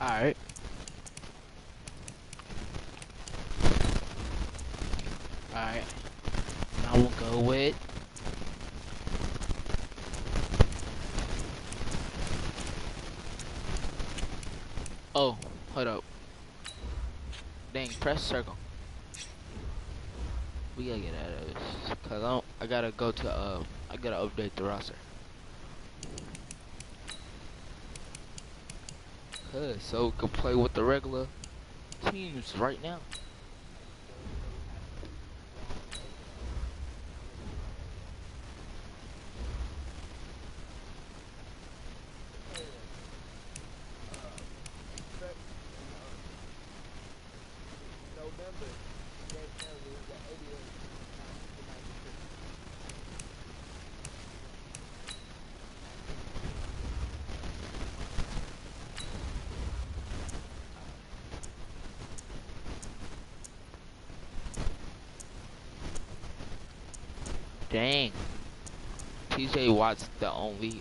Alright. Alright. Now we'll go with oh, hold up. Dang, press circle. We gotta get out of this. Cause I gotta go to I gotta update the roster. Cause so we can play with the regular teams right now. Dang. TJ Watt's the only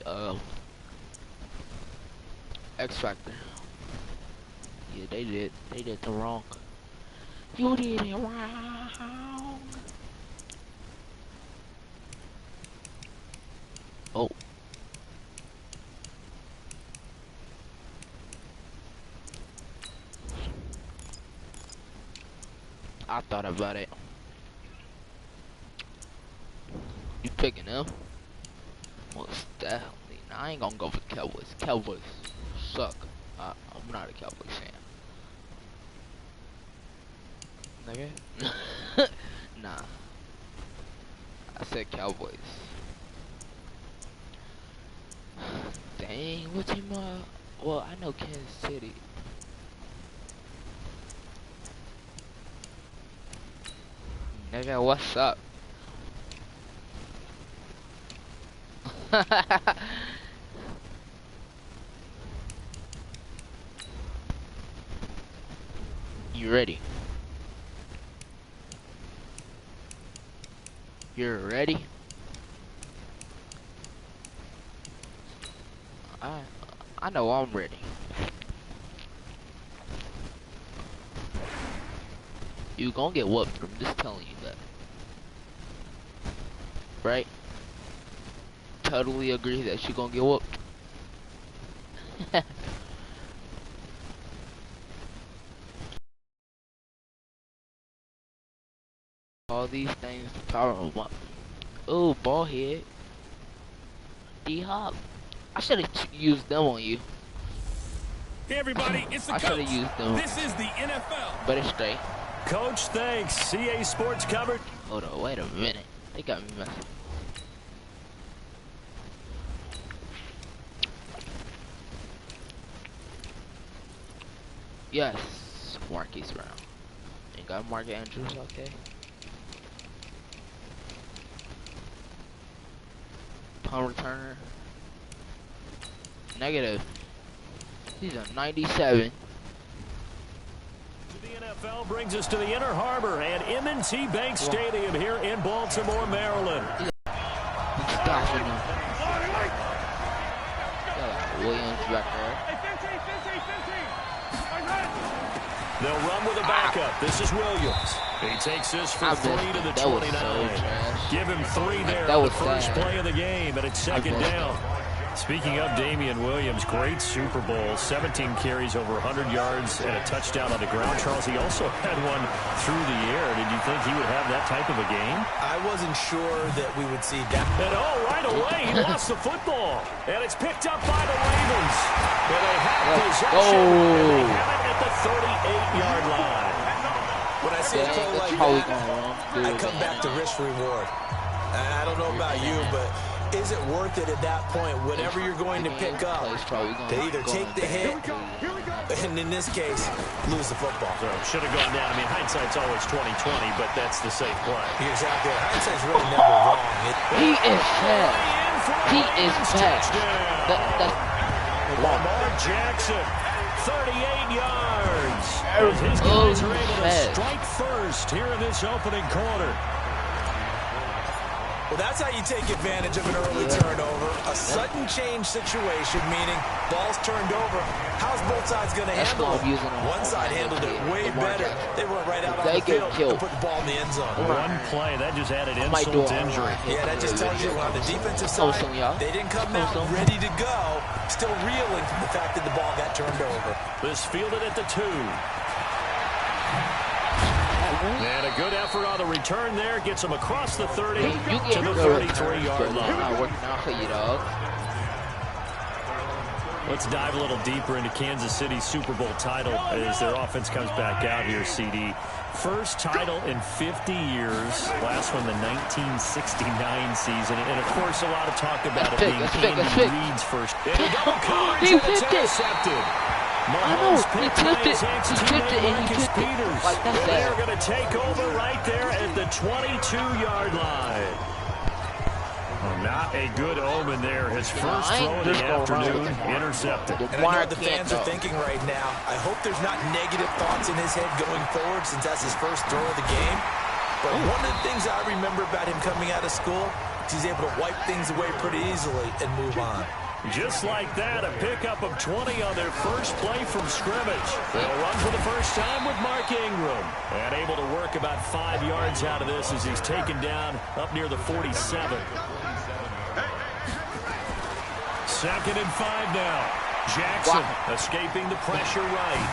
X Factor. Yeah, they did the wrong. You did it wrong. Oh. I thought about it. You picking them? Most definitely. Nah, I ain't gonna go for Cowboys. Cowboys suck. I'm not a Cowboys fan. Nigga? Nah. I said Cowboys. Dang, what team well, I know Kansas City. Nigga, what's up? You ready? You're ready? I know I'm ready. You gonna get whooped, I'm just telling you that. Right? Totally agree that you gonna get whooped. All these things power up. Ooh, ball head. D-Hop. I should have used them on you. Hey everybody, it's the coach. I should have used them. This is the NFL. But it's straight. Coach, thanks. CA Sports covered. Hold on, wait a minute. They got me messing. Yes, Marquise Brown. You got Mark Andrews, okay. Punt returner. Negative. He's a 97. The NFL brings us to the Inner Harbor and M&T Bank Stadium here in Baltimore, Maryland. He's stopping him. Williams back there. They'll run with a backup. This is Williams. He takes this for 3 to the 29. Give him 3 there on the first play of the game, and it's second down. Speaking of Damian Williams, great Super Bowl, 17 carries, over 100 yards, and a touchdown on the ground. Charles, he also had one through the air. Did you think he would have that type of a game? I wasn't sure that we would see that. And right away, he lost the football. And it's picked up by the Ravens. And they have possession. And they have it at the 38-yard line. When I see a play like that, I come back to risk reward. I don't know about you, but is it worth it at that point, whatever you're going to pick up, to either take the hit, and in this case, lose the football? So should have gone down. I mean, hindsight's always 20/20, but that's the safe play. You're exactly right. Hindsight's really never wrong. He is fast. He is fast. Lamar Jackson, 38 yards. As his guys are able to strike first here in this opening quarter. Well, that's how you take advantage of an early turnover. A sudden change situation, meaning ball's turned over. How's both sides going to handle it? One side handled it way better. They went right out on the field and put the ball in the end zone. One play, that just added insult to injury. Yeah, that just tells you on the defensive side, they didn't come out ready to go. Still reeling from the fact that the ball got turned over. This fielded at the 2. And a good effort on the return there. Gets him across the 30 to the 33-yard line. Working out for you, dog. Let's dive a little deeper into Kansas City's Super Bowl title as their offense comes back out here, CD. First title in 50 years. Last one, the 1969 season. And, of course, a lot of talk about it being Andy Reid's first. He picked it. I know, he tipped it, and he picked it. Like, that's and they're going to take over right there at the 22-yard line. Oh, not a good omen there. His first throw of the afternoon, intercepted. And I know what the fans are thinking right now. I hope there's not negative thoughts in his head going forward since that's his first throw of the game. But one of the things I remember about him coming out of school is he's able to wipe things away pretty easily and move on. Just like that, a pickup of 20 on their first play from scrimmage. They'll run for the first time with Mark Ingram. And able to work about 5 yards out of this as he's taken down up near the 47. 2nd and 5 now. Jackson escaping the pressure right.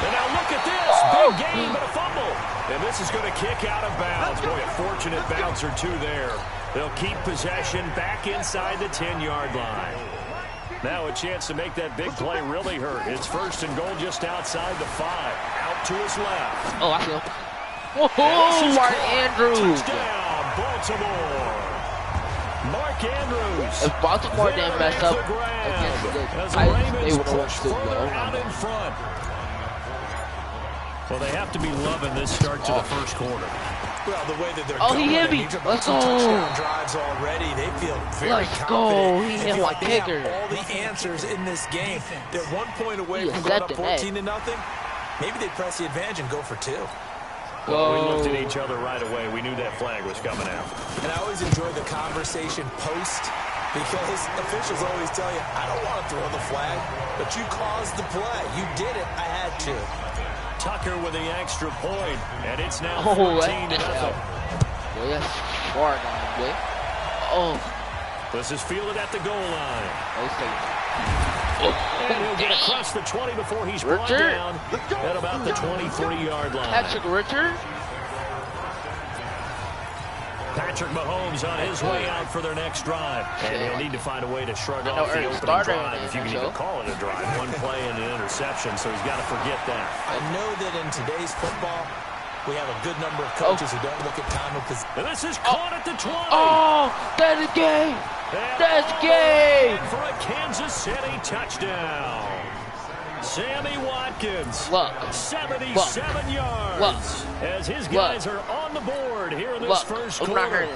And now look at this. Big game, but a fumble. And this is going to kick out of bounds. Boy, a fortunate bounce or two there. They'll keep possession back inside the 10-yard line. Now a chance to make that big play really hurt. It's 1st and goal just outside the 5. Out to his left. Oh, I feel. Whoa, Mark Andrews. Touchdown, Baltimore. Mark Andrews. If Baltimore didn't mess up against the Titans, they would have won Super Bowl. Out in front. Well, they have to be loving this start to the first quarter. Well, the way that they're going, he hit me. Let's go. Touchdown drives already. They feel very confident. He hit my kicker. They have all the answers in this game. They're 1 point away from going up 14-0. Maybe they press the advantage and go for 2. Well, we looked at each other right away. We knew that flag was coming out. And I always enjoy the conversation post because officials always tell you, I don't want to throw the flag, but you caused the play. You did it. I had to. Tucker with the extra point, and it's now 14-0. This is fielded at the goal line. And he'll get across the 20 before he's brought down at about the 23-yard line. Patrick Richard. Patrick Mahomes on his way out for their next drive. And he'll need to find a way to shrug off the opening drive, if you can even call it a drive. 1 play and an interception, so he's got to forget that. I know that in today's football, we have a good number of coaches who don't look at time of possession. And this is caught at the 20. Oh, that's gay. That's gay. For a Kansas City touchdown. Sammy Watkins, 77 yards, as his guys are on the board here in this first quarter.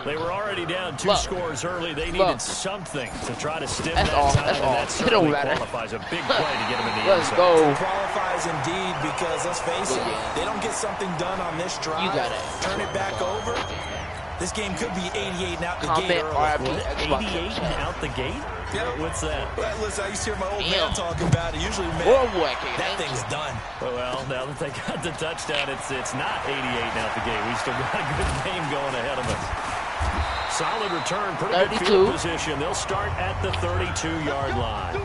They were already down 2 scores early. They needed something to try to stem that time, and that certainly qualifies. A big play to get them in the end zone. It qualifies indeed because, let's face it, they don't get something done on this drive, turn it back over. This game could be 88 and out the gate early. 88 and out the gate? Yeah. What's that? Well, listen, I used to hear my old man talking about it. Usually, that thing's done. Well, now that they got the touchdown, it's not 88 and out the gate. We still got a good game going ahead of us. Solid return, pretty good field position. They'll start at the 32-yard line.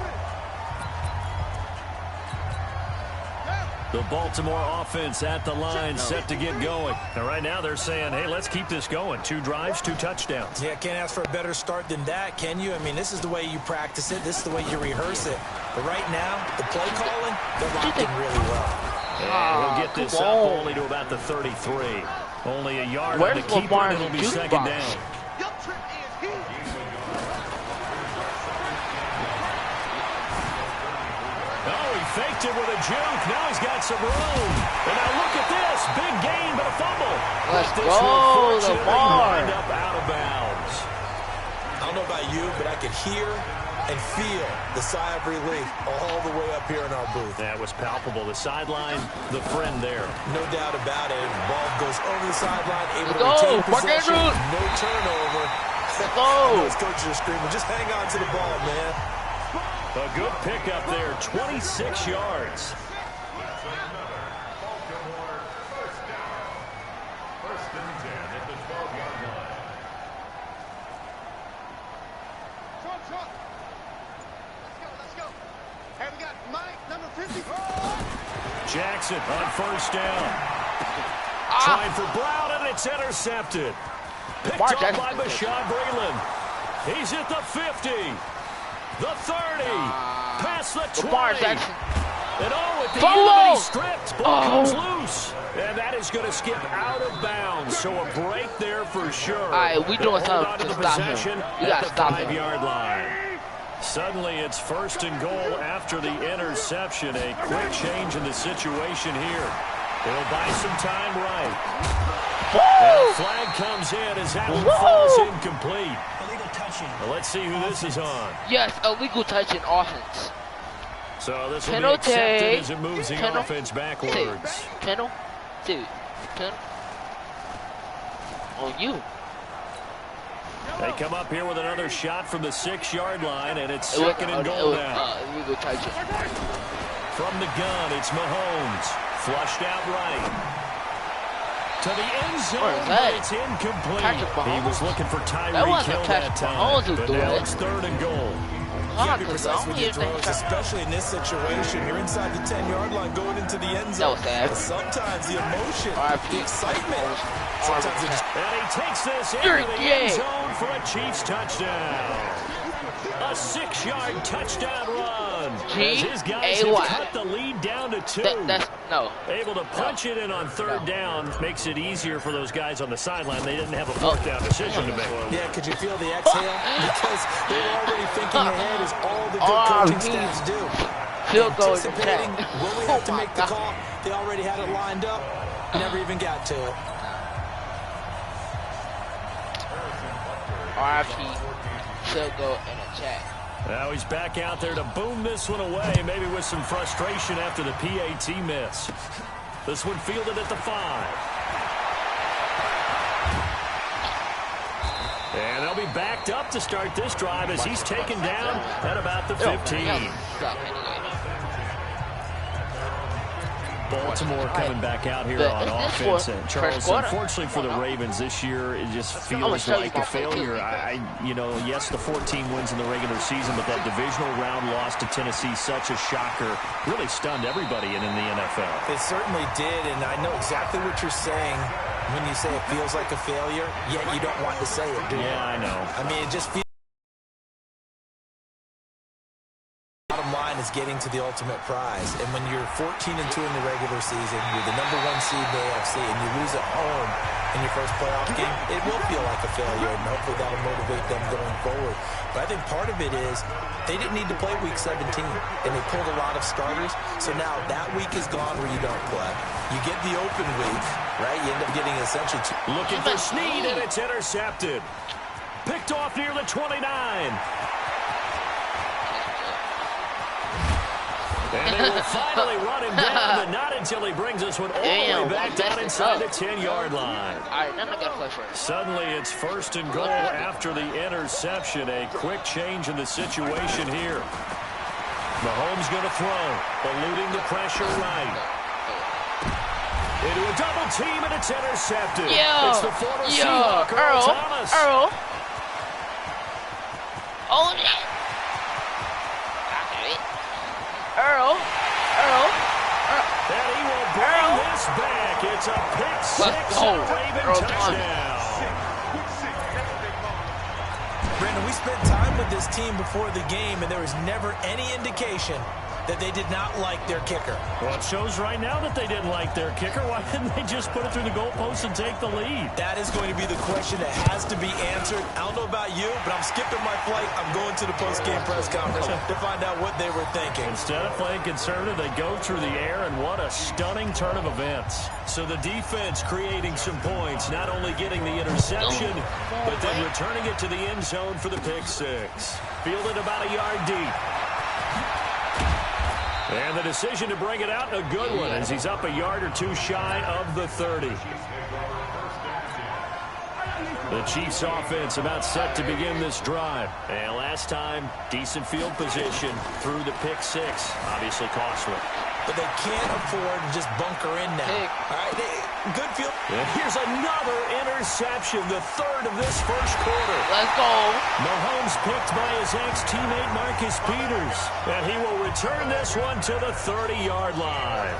The Baltimore offense at the line, set to get going. And right now they're saying, hey, let's keep this going. 2 drives, 2 touchdowns. Yeah, can't ask for a better start than that, can you? I mean, this is the way you practice it. This is the way you rehearse it. But right now, the play calling, they're locked in really well. And he'll get this up only to about the 33. Only a yard on the keeper, and it'll be 2nd down. Faked it with a juke. Now he's got some room. And now look at this. Big gain, but a fumble. Let's go, Lamar. Up out of bounds. I don't know about you, but I could hear and feel the sigh of relief all the way up here in our booth. That was palpable. The sideline, the friend there. No doubt about it. The ball goes over the sideline, able to retain possession. No turnover. Those coaches are screaming, just hang on to the ball, man. A good pickup there, 26 yards. Jackson on first down. Trying for Brown, and it's intercepted. Picked up by Bashaud Breeland. He's at the 50, the 30, past the 20. And at the end of it, he stripped. Ball comes loose. And that is going to skip out of bounds. So a break there for sure. All right, we doing something to stop him. You got to stop him. 5-yard line. Suddenly, it's first and goal after the interception. A quick change in the situation here. They'll buy some time right. And a flag comes in as that one falls incomplete. Illegal touching. Well, let's see who this is on. Yes, illegal touching offense. So this will be accepted as it moves the offense backwards. Penalty. On you. They come up here with another shot from the 6-yard line, and it's second and goal now. From the gun, it's Mahomes. Flushed out right. To the end zone, but it's incomplete. He was looking for Tyreek Hill that time, but now it's third and goal. You gotta be precise with your throws, especially in this situation. You're inside the 10-yard line going into the end zone. Sometimes the emotion, the excitement. Sometimes it just... And he takes this into the end zone for a Chiefs touchdown. A 6-yard touchdown run. As his guys have cut the lead down to 2. Able to punch it in on third down makes it easier for those guys on the sideline. They didn't have a fourth down decision to make. Yeah, could you feel the exhale? Because they were already thinking ahead as all the good coaching staffs do. Anticipating when we have to make the call. They already had it lined up. Never even got to it. RIP. Field goal in a check. Now he's back out there to boom this one away, maybe with some frustration after the PAT miss. This one fielded at the 5. And they'll be backed up to start this drive as he's taken down at about the 15. Baltimore coming back out here on offense. And Charles, unfortunately for the Ravens this year, it just feels like a failure. Yes, the 14 wins in the regular season, but that divisional round loss to Tennessee, such a shocker, really stunned everybody in the NFL. It certainly did, and I know exactly what you're saying when you say it feels like a failure, yet you don't want to say it, do you? Yeah, I know. I mean, it just feels... is getting to the ultimate prize. And when you're 14-2 in the regular season, you're the #1 seed in the AFC, and you lose at home in your first playoff game, it will feel like a failure, and hopefully that'll motivate them going forward. But I think part of it is they didn't need to play Week 17, and they pulled a lot of starters. So now that week is gone where you don't play. You get the open week, right? You end up getting essentially looking for Snead, and it's intercepted. Picked off near the 29. And they will finally run him down, but not until he brings this one all the way back down inside the 10-yard line. All right, now I got to play first. Suddenly, it's first and goal after the interception. A quick change in the situation here. Mahomes going to throw, eluding the pressure right. Into a double team, and it's intercepted. It's the former Seahawk, Earl Thomas. Oh, yeah. Earl. And he will bring this back. It's a pick 6 and a Raven touchdown. Brandon, we spent time with this team before the game, and there was never any indication that they did not like their kicker. Well, it shows right now that they didn't like their kicker. Why didn't they just put it through the goalpost and take the lead? That is going to be the question that has to be answered. I don't know about you, but I'm skipping my flight. I'm going to the post-game press conference to find out what they were thinking. Instead of playing conservative, they go through the air, and what a stunning turn of events. So the defense creating some points, not only getting the interception, but then returning it to the end zone for the pick six. Fielded about a yard deep. And the decision to bring it out, a good one, as he's up a yard or two shy of the 30. The Chiefs offense about set to begin this drive. And last time, decent field position through the pick six. Obviously costly. But they can't afford to just bunker in now. All right, good field. And here's another interception, the third of this first quarter. Let's go. Mahomes picked by his ex-teammate Marcus Peters. And he will return this one to the 30-yard line.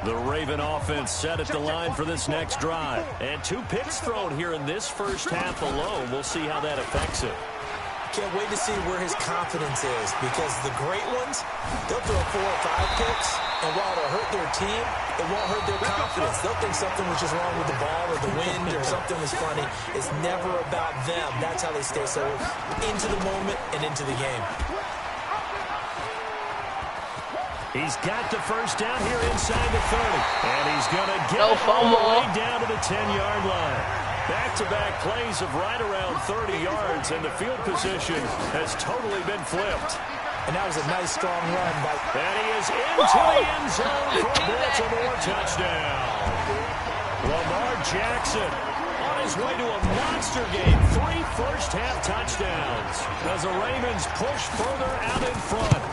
The Raven offense set at the line for this next drive. And 2 picks thrown here in this first half alone. We'll see how that affects it. Can't wait to see where his confidence is, because the great ones, they'll throw 4 or 5 picks, and while it'll hurt their team, it won't hurt their confidence. They'll think something was just wrong with the ball or the wind or something was funny. It's never about them. That's how they stay so into the moment and into the game. He's got the first down here inside the 30. And he's going to get it all the way down to the 10-yard line. Back-to-back plays of right around 30 yards, and the field position has totally been flipped. And that was a nice, strong run by... And he is into the end zone for a Baltimore touchdown. Lamar Jackson on his way to a monster game. 3 first-half touchdowns as the Ravens push further out in front.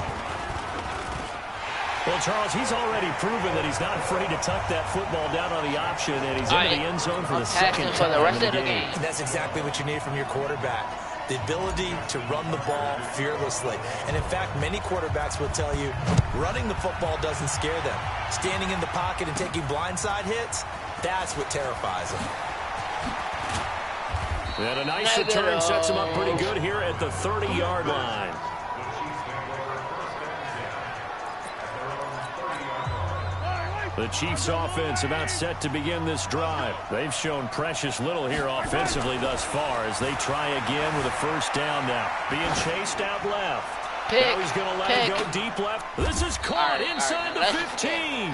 Well, Charles, he's already proven that he's not afraid to tuck that football down on the option, and he's into the end zone for the second time in the game. That's exactly what you need from your quarterback, the ability to run the ball fearlessly. And, in fact, many quarterbacks will tell you running the football doesn't scare them. Standing in the pocket and taking blindside hits, that's what terrifies them. And a nice return sets him up pretty good here at the 30-yard line. The Chiefs offense about set to begin this drive. They've shown precious little here offensively thus far as they try again with a first down now. Being chased out left. Now he's going to let it go deep left. This is caught inside the 15.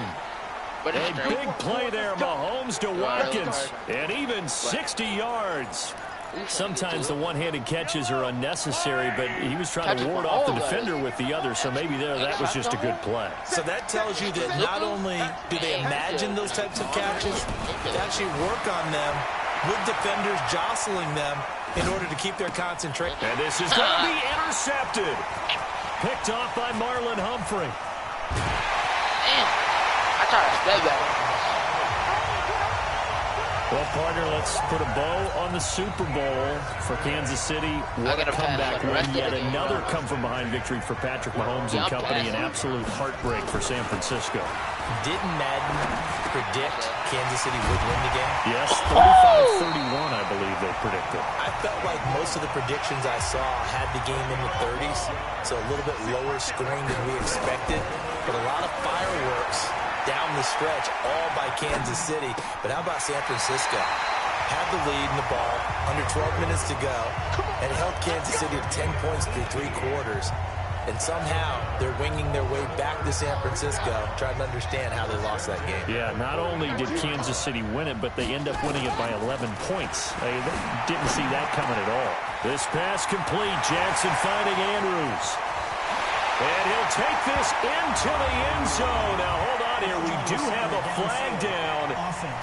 A big play there, Mahomes to Watkins. And even 60 yards. Sometimes the one-handed catches are unnecessary, but he was trying to ward off the defender with the other, so maybe that was just a good play. So that tells you that not only do they imagine those types of catches, they actually work on them with defenders jostling them in order to keep their concentration. And this is going to be intercepted. Picked off by Marlon Humphrey. Damn. I tried to step back. Well, partner, let's put a bow on the Super Bowl for Kansas City. What a comeback win. Yet another come-from-behind victory for Patrick Mahomes and company. An absolute heartbreak for San Francisco. Didn't Madden predict Kansas City would win the game? Yes, 35-31, I believe they predicted. I felt like most of the predictions I saw had the game in the 30s, so a little bit lower scoring than we expected, but a lot of fireworks down the stretch, all by Kansas City. But how about San Francisco? Had the lead in the ball, under 12 minutes to go, and held Kansas City to 10 points through 3 quarters. And somehow they're winging their way back to San Francisco, trying to understand how they lost that game. Yeah, not only did Kansas City win it, but they end up winning it by 11 points. They didn't see that coming at all. This pass complete. Jackson finding Andrews. And he'll take this into the end zone. Now, hold on here. We do have a flag down.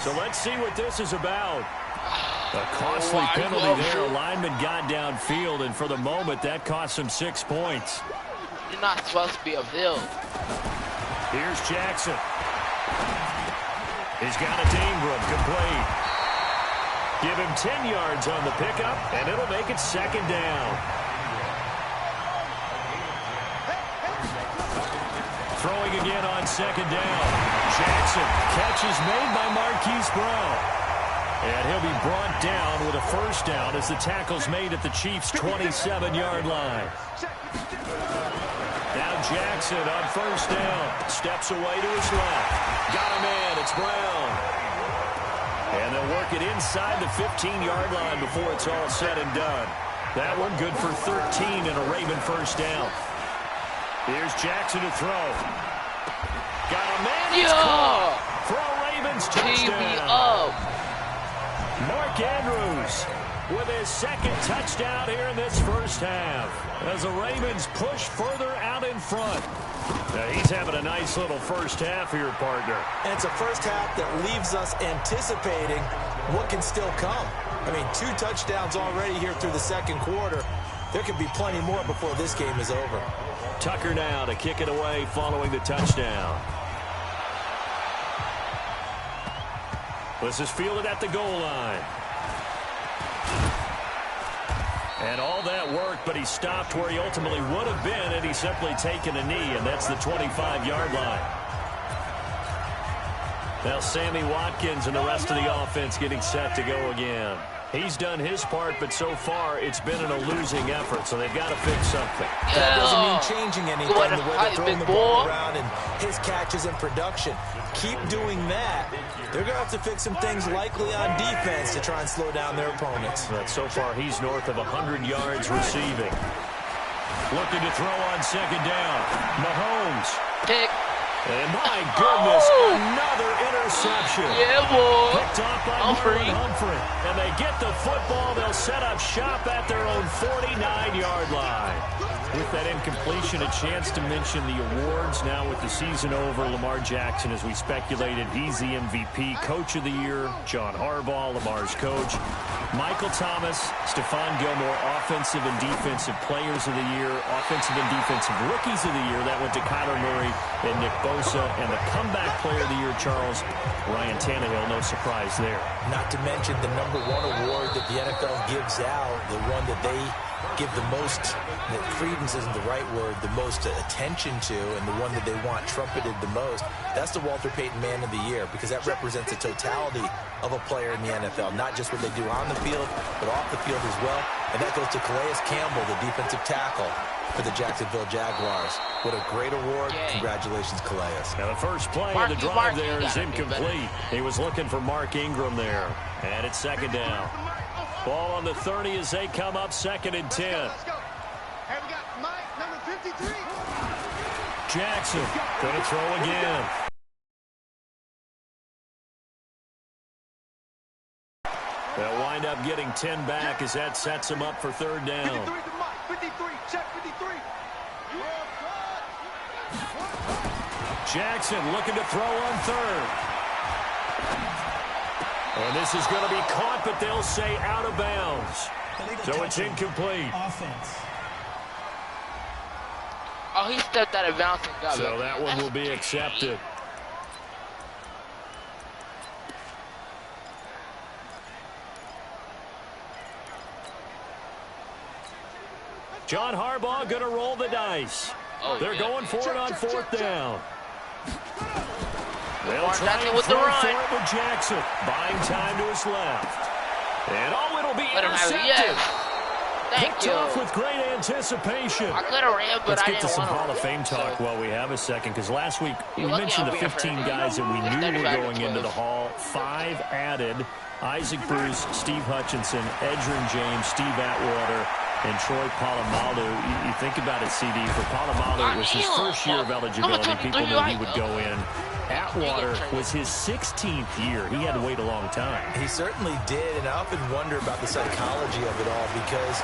So let's see what this is about. A costly penalty there. A lineman got downfield, and for the moment, that cost him 6 points. You're not supposed to be a field. Here's Jackson. He's got it to Ingram. Complete. Give him 10 yards on the pickup, and it'll make it second down. throwing again on second down. Jackson, catch is made by Marquise Brown. And he'll be brought down with a first down as the tackle's made at the Chiefs' 27-yard line. Now Jackson on first down. Steps away to his left. Got a man. It's Brown. And they'll work it inside the 15-yard line before it's all said and done. That one good for 13 and a Raven first down. Here's Jackson to throw. Got a man. Yeah! For a Ravens touchdown. TV up. Mark Andrews with his second touchdown here in this first half as the Ravens push further out in front. Now he's having a nice little first half here, partner. And it's a first half that leaves us anticipating what can still come. I mean, 2 touchdowns already here through the second quarter. There could be plenty more before this game is over. Tucker now to kick it away following the touchdown. This is fielded at the goal line. And all that worked, but he stopped where he ultimately would have been had he simply taken a knee, and that's the 25-yard line. Now Sammy Watkins and the rest of the offense getting set to go again. He's done his part, but so far it's been in a losing effort, so they've got to fix something. That doesn't mean changing anything, the way they're throwing the ball around and his catches and production. Keep doing that. They're going to have to fix some things likely on defense to try and slow down their opponents. But so far he's north of 100 yards receiving. Looking to throw on second down. Mahomes. Pick. And my goodness, another interception. Yeah, boy. Picked off by Humphrey. And they get the football. They'll set up shop at their own 49-yard line. With that incompletion, a chance to mention the awards. Now with the season over, Lamar Jackson, as we speculated, he's the MVP, Coach of the Year. John Harbaugh, Lamar's coach. Michael Thomas, Stephon Gilmore, Offensive and Defensive Players of the Year. Offensive and Defensive Rookies of the Year. That went to Kyler Murray and Nick Bosa. And the Comeback Player of the Year, Charles, Ryan Tannehill. No surprise there. Not to mention the #1 award that the NFL gives out, the one that they give the most, that credence isn't the right word, the most attention to, and the one that they want trumpeted the most. That's the Walter Payton Man of the Year, because that represents the totality of a player in the NFL, not just what they do on the field, but off the field as well. And that goes to Calais Campbell, the defensive tackle for the Jacksonville Jaguars. What a great award. Congratulations, Calais. Now the first play of the drive there is incomplete. He was looking for Mark Ingram there. And it's second down. Ball on the 30 as they come up, 2nd and 10. And we got Mike, number 53. Jackson going to throw again. They'll wind up getting 10 back as that sets them up for 3rd down. 53 to Mike, 53, check 53. Jackson looking to throw on 3rd. And this is going to be caught, but they'll say out of bounds. So it's incomplete. Oh, he stepped out of bounds and got So that one will be accepted. John Harbaugh going to roll the dice. They're going for it on 4th down. They'll try and throw for it with Jackson. Buying time to his left. And it'll be intercepted. Thank you. Off with great anticipation. I could have ran, but Let's I get to didn't some want Hall of Fame talk while we have a second, because last week we mentioned the 15 guys that we knew were going into the Hall. 5 added. Isaac Bruce, Steve Hutchinson, Edgerrin James, Steve Atwater, and Troy Polamalu. You think about it, CD. For Polamalu, it was his first year of eligibility. People knew he would go in. Atwater was his 16th year. He had to wait a long time. He certainly did, and I often wonder about the psychology of it all, because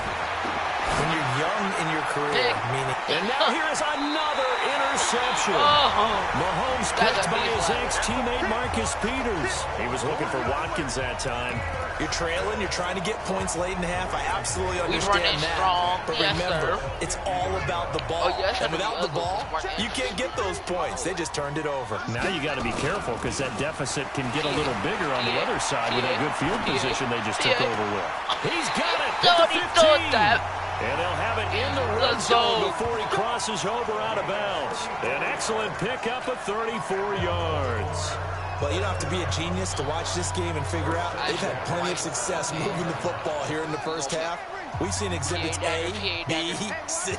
when you're young in your career, meaning... And now here is another interception. Mahomes picked by his ex-teammate Marcus Peters. He was looking for Watkins that time. You're trailing, you're trying to get points late in the half. I absolutely understand that. But remember, it's all about the ball. And without the ball, you can't get those points. They just turned it over. Now you got to be careful, because that deficit can get a little bigger on the other side with that good field position they just took over with. He's got it No, at he the thought 15. that. And they'll have it in the red zone before he crosses over out of bounds. An excellent pickup of 34 yards. Well, you don't have to be a genius to watch this game and figure out they've had plenty of success moving the football here in the first half. We've seen exhibits A, B, C,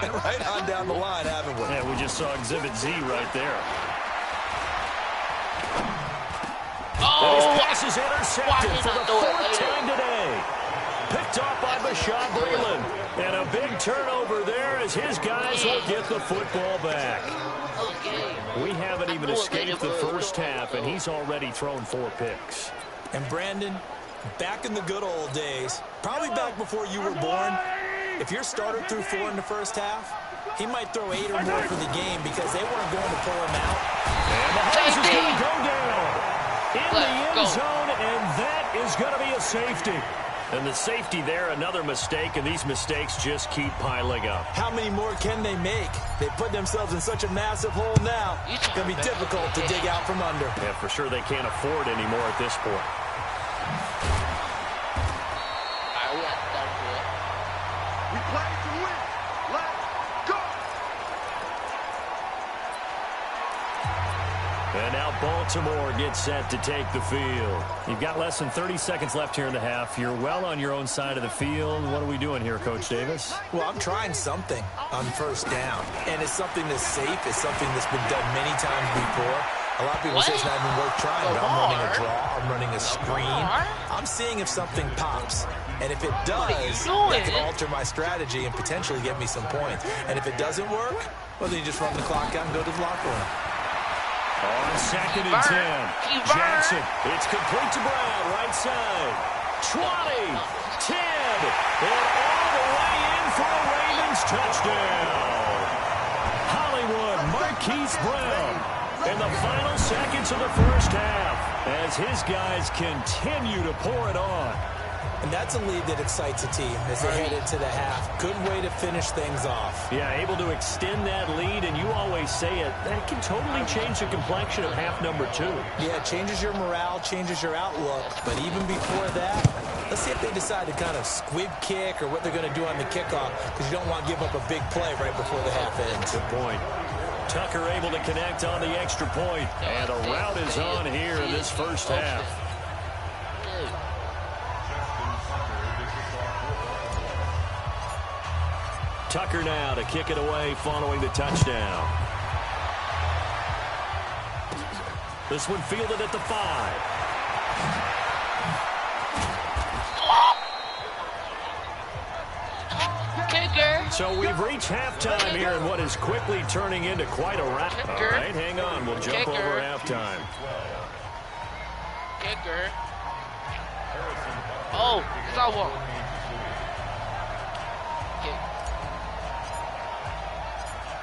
and right on down the line, haven't we? Yeah, we just saw exhibit Z right there. Oh, His pass is intercepted for the fourth later? time today. Picked off by Bashaud Breeland. And a big turnover there as his guys will get the football back. We haven't even escaped the first half, and he's already thrown 4 picks. And Brandon, back in the good old days, probably back before you were born, if your starter threw 4 in the first half, he might throw 8 or more for the game because they weren't going to pull him out. And Mahomes is going to go down in the end zone, and that is going to be a safety. And the safety there, another mistake, and these mistakes just keep piling up. How many more can they make? They put themselves in such a massive hole now. It's going to be difficult to dig out from under. Yeah, for sure they can't afford anymore at this point. We play to win. Let's go. And now Baltimore gets set to take the field. You've got less than 30 seconds left here in the half. You're well on your own side of the field. What are we doing here, Coach Davis? Well, I'm trying something on first down. And it's something that's safe. It's something that's been done many times before. A lot of people say it's not even worth trying, but I'm running a draw. I'm running a screen. I'm seeing if something pops. And if it does, that can alter my strategy and potentially get me some points. And if it doesn't work, well, then you just run the clock out and go to the locker room. On 2nd and 10, Jackson. It's complete to Brown, right side. 20, 10, and all the way in for a Ravens touchdown. Hollywood Marquise Brown in the final seconds of the first half as his guys continue to pour it on. And that's a lead that excites a team as they head into the half. Good way to finish things off. Yeah, able to extend that lead, and you always say it, that can totally change the complexion of half number 2. Yeah, it changes your morale, changes your outlook. But even before that, let's see if they decide to kind of squib kick or what they're going to do on the kickoff, because you don't want to give up a big play right before the half ends. Good point. Tucker able to connect on the extra point, and a route is on here in this first half. Tucker now to kick it away following the touchdown. This one fielded at the 5. Kicker. So we've reached halftime here in what is quickly turning into quite a rout. All right, hang on. We'll jump over halftime. Kicker. Oh, it's all one.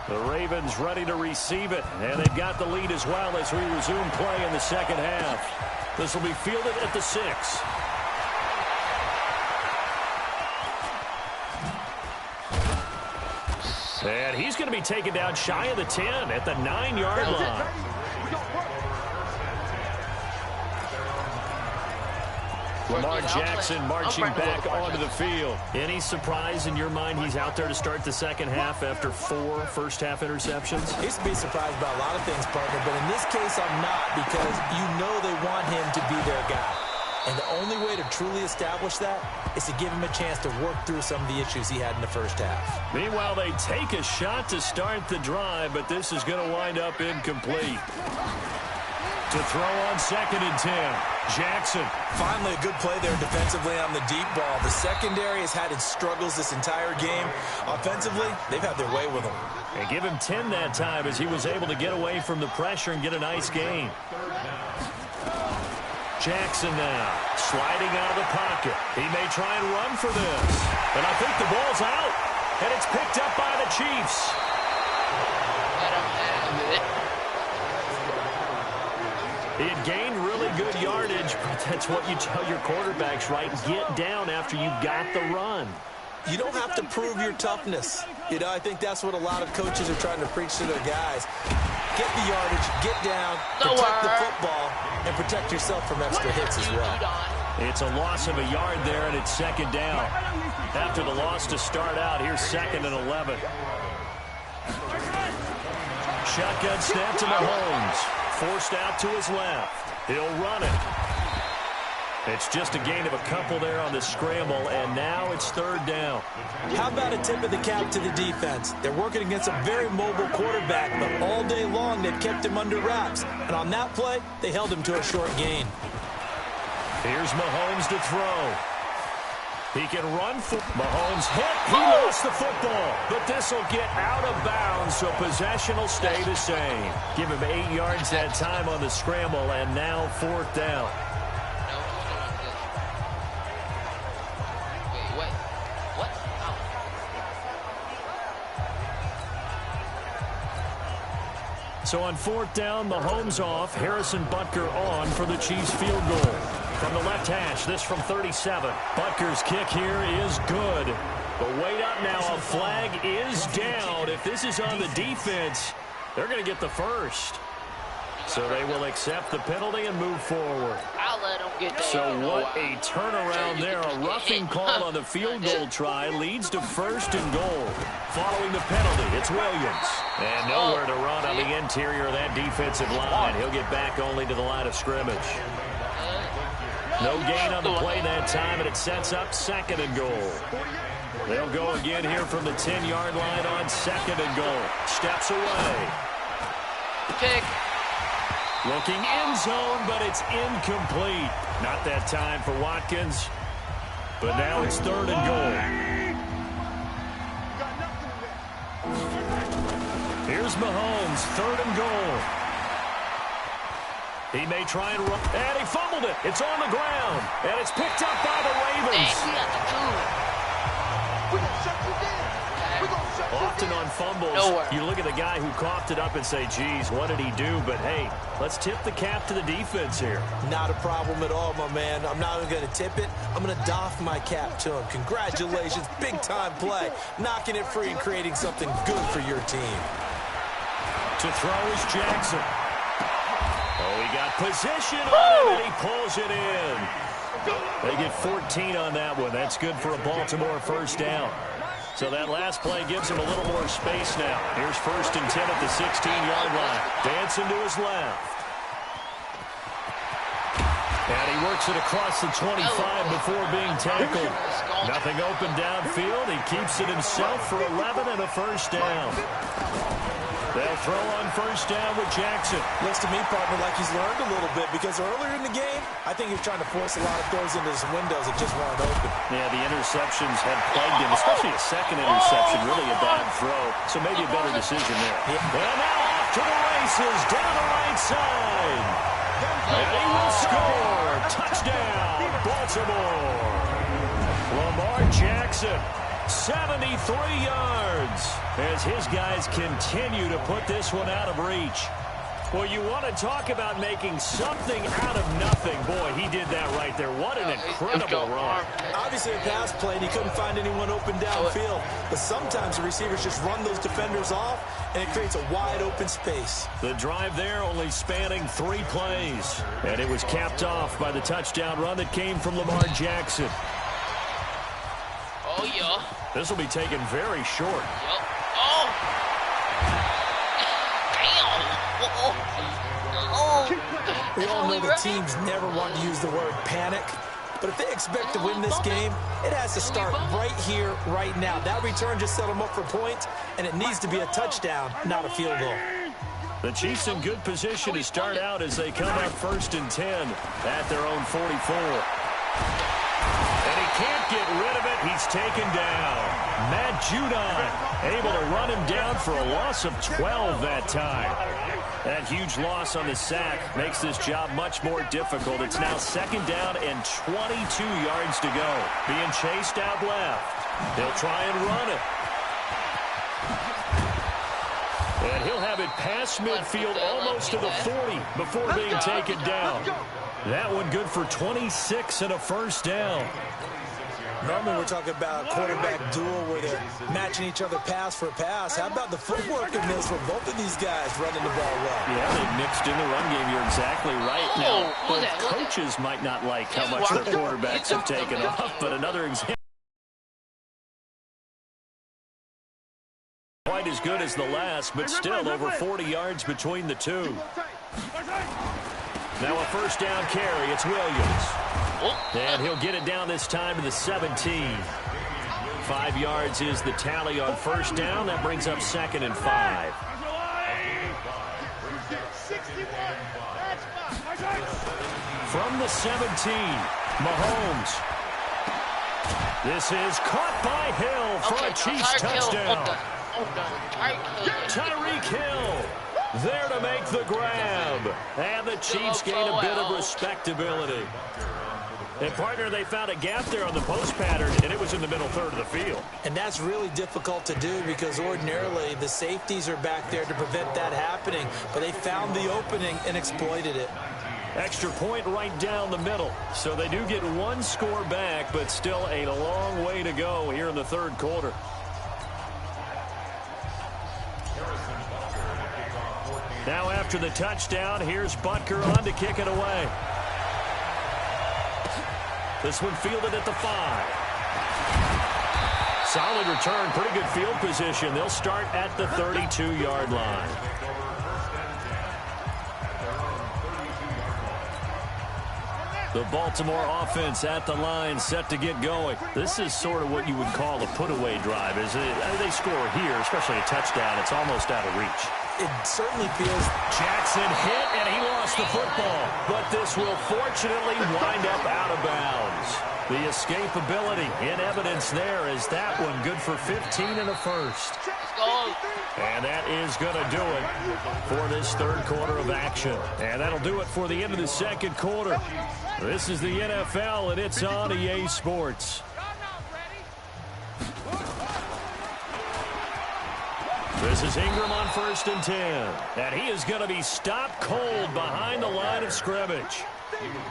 The Ravens ready to receive it, and they've got the lead as well as we resume play in the second half. This will be fielded at the 6. And he's going to be taken down shy of the 10 at the 9-yard line. Lamar Jackson marching back onto the field. Any surprise in your mind he's out there to start the second half after 4 first-half interceptions? I used to be surprised about a lot of things, partner, but in this case I'm not, because you know they want him to be their guy. And the only way to truly establish that is to give him a chance to work through some of the issues he had in the first half. Meanwhile, they take a shot to start the drive, but this is going to wind up incomplete. To throw on 2nd and 10. Jackson. Finally a good play there defensively on the deep ball. The secondary has had its struggles this entire game. Offensively, they've had their way with him. And give him 10 that time as he was able to get away from the pressure and get a nice gain. Jackson now sliding out of the pocket. He may try and run for this. And I think the ball's out. And it's picked up by the Chiefs. He had gained really good yardage, but that's what you tell your quarterbacks, right? Get down after you got the run. You don't have to prove your toughness. You know, I think that's what a lot of coaches are trying to preach to their guys. Get the yardage, get down, protect the football, and protect yourself from extra hits as well. It's a loss of a yard there, and it's second down. After the loss to start out, here's 2nd and 11. Shotgun snap to Mahomes. Forced out to his left. He'll run it. It's just a gain of a couple there on the scramble, and now it's 3rd down. How about a tip of the cap to the defense? They're working against a very mobile quarterback, but all day long they've kept him under wraps. And on that play, they held him to a short gain. Here's Mahomes to throw. He can run for Mahomes hit. He lost the football, but this will get out of bounds, so possession will stay the same. Give him 8 yards that time on the scramble, and now 4th down. Wait. What? So on 4th down, Mahomes off. Harrison Butker on for the Chiefs field goal. From the left hash, this from 37. Butker's kick here is good. But wait up now, a flag is down. If this is on the defense, they're going to get the first. So they will accept the penalty and move forward. I'll let them get that. So what a turnaround there. A roughing call on the field goal try leads to 1st and goal. Following the penalty, it's Williams. And nowhere to run on the interior of that defensive line. He'll get back only to the line of scrimmage. No gain on the play that time, and it sets up 2nd and goal. They'll go again here from the 10-yard line on 2nd and goal. Steps away. Pick. Looking end zone, but it's incomplete. Not that time for Watkins, but now it's 3rd and goal. Here's Mahomes, 3rd and goal. He may try and run, and he fumbled it. It's on the ground, and it's picked up by the Ravens. Often on fumbles, you look at the guy who coughed it up and say, geez, what did he do? But, hey, let's tip the cap to the defense here. Not a problem at all, my man. I'm not even going to tip it. I'm going to doff my cap to him. Congratulations, big-time play. Knocking it free and creating something good for your team. To throw is Jackson. Oh, he got position on him, and he pulls it in. They get 14 on that one. That's good for a Baltimore 1st down. So that last play gives him a little more space now. Here's 1st and 10 at the 16-yard line. Dancing to his left. And he works it across the 25 before being tackled. Nothing open downfield. He keeps it himself for 11 and a 1st down. They'll throw on 1st down with Jackson. Looks to me, partner, like he's learned a little bit, because earlier in the game, I think he was trying to force a lot of throws into some windows that just weren't open. Yeah, the interceptions had plagued him, especially a 2nd interception, really a bad throw. So maybe a better decision there. Yeah. And now off to the races, down the right side. And he will score. Touchdown, Baltimore. Lamar Jackson. 73 yards as his guys continue to put this one out of reach. Well, you want to talk about making something out of nothing. Boy, he did that right there. What an incredible run. Obviously a pass play, and he couldn't find anyone open downfield. But sometimes the receivers just run those defenders off, and it creates a wide open space. The drive there only spanning 3 plays. And it was capped off by the touchdown run that came from Lamar Jackson. Oh, yeah. This will be taken very short. Yep. Oh! Damn! Oh! We all know the teams never want to use the word panic. But if they expect to win this game, it has to start right here, right now. That return just set them up for points, and it needs to be a touchdown, not a field goal. The Chiefs in good position to start out as they come up 1st and 10 at their own 44. And he can't get rid of it. He's taken down. Matt Judon able to run him down for a loss of 12 that time. That huge loss on the sack makes this job much more difficult. It's now 2nd down and 22 yards to go. Being chased out left. They'll try and run it. And he'll have it past midfield almost to the 40 before being taken down. That one good for 26 and a 1st down. Normally we're talking about quarterback duel where they're matching each other pass for pass. How about the footwork in this for both of these guys running the ball well? Yeah, they mixed in the run game. You're exactly right. Now, both coaches might not like how much their quarterbacks have taken off, but another example. Quite as good as the last, but still over 40 yards between the two. Now a first down carry. It's Williams. And he'll get it down this time to the 17. 5 yards is the tally on first down. That brings up 2nd and 5. From the 17, Mahomes. This is caught by Hill for a Chiefs touchdown. Tyreek Hill there to make the grab. And the Chiefs gain a bit of respectability. And, partner, they found a gap there on the post pattern, and it was in the middle third of the field. And that's really difficult to do because ordinarily the safeties are back there to prevent that happening. But they found the opening and exploited it. Extra point right down the middle. So they do get one score back, but still a long way to go here in the third quarter. Now after the touchdown, here's Butker on to kick it away. This one fielded at the 5. Solid return, pretty good field position. They'll start at the 32-yard line. The Baltimore offense at the line, set to get going. This is sort of what you would call a put-away drive, isn't it? They score here, especially a touchdown. It's almost out of reach. It certainly feels... Jackson hit, and he lost the football. But this will fortunately wind up out of bounds. The escapability in evidence there is that one good for 15 and a first. And that is going to do it for this third quarter of action. And that'll do it for the end of the second quarter. This is the NFL, and it's on EA Sports. This is Ingram on 1st and 10. And he is going to be stopped cold behind the line of scrimmage.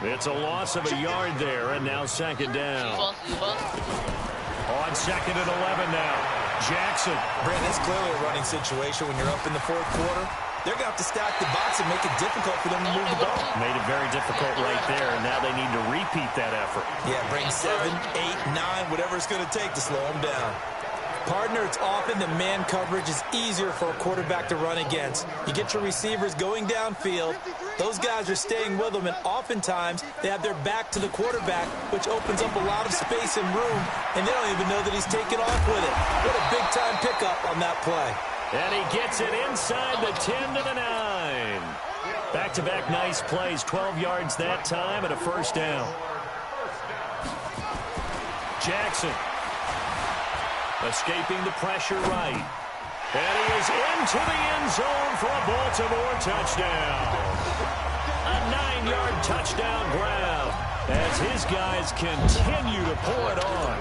It's a loss of a yard there, and now 2nd down. On 2nd and 11 now. Jackson. Brent, it's clearly a running situation when you're up in the fourth quarter. They're going to have to stack the box and make it difficult for them to move the ball. Made it very difficult right there, and now they need to repeat that effort. Yeah, bring 7, 8, 9, whatever it's going to take to slow them down. Partner, it's often the man coverage is easier for a quarterback to run against. You get your receivers going downfield. Those guys are staying with them, and oftentimes they have their back to the quarterback, which opens up a lot of space and room, and they don't even know that he's taken off with it. What a big-time pickup on that play. And he gets it inside the 10 to the 9. Back-to-back nice plays, 12 yards that time and a first down. Jackson. Escaping the pressure right. And he is into the end zone for a Baltimore touchdown. A 9-yard touchdown grab as his guys continue to pour it on.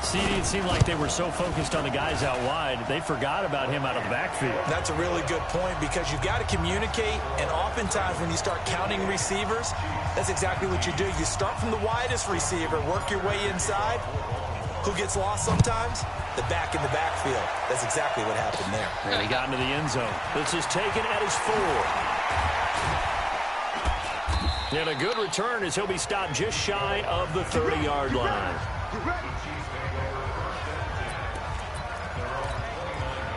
See, it seemed like they were so focused on the guys out wide, they forgot about him out of the backfield. That's a really good point because you've got to communicate, and oftentimes when you start counting receivers, that's exactly what you do. You start from the widest receiver, work your way inside. Who gets lost sometimes? The back in the backfield. That's exactly what happened there. And he got into the end zone. This is taken at his 4. And a good return as he'll be stopped just shy of the 30-yard line.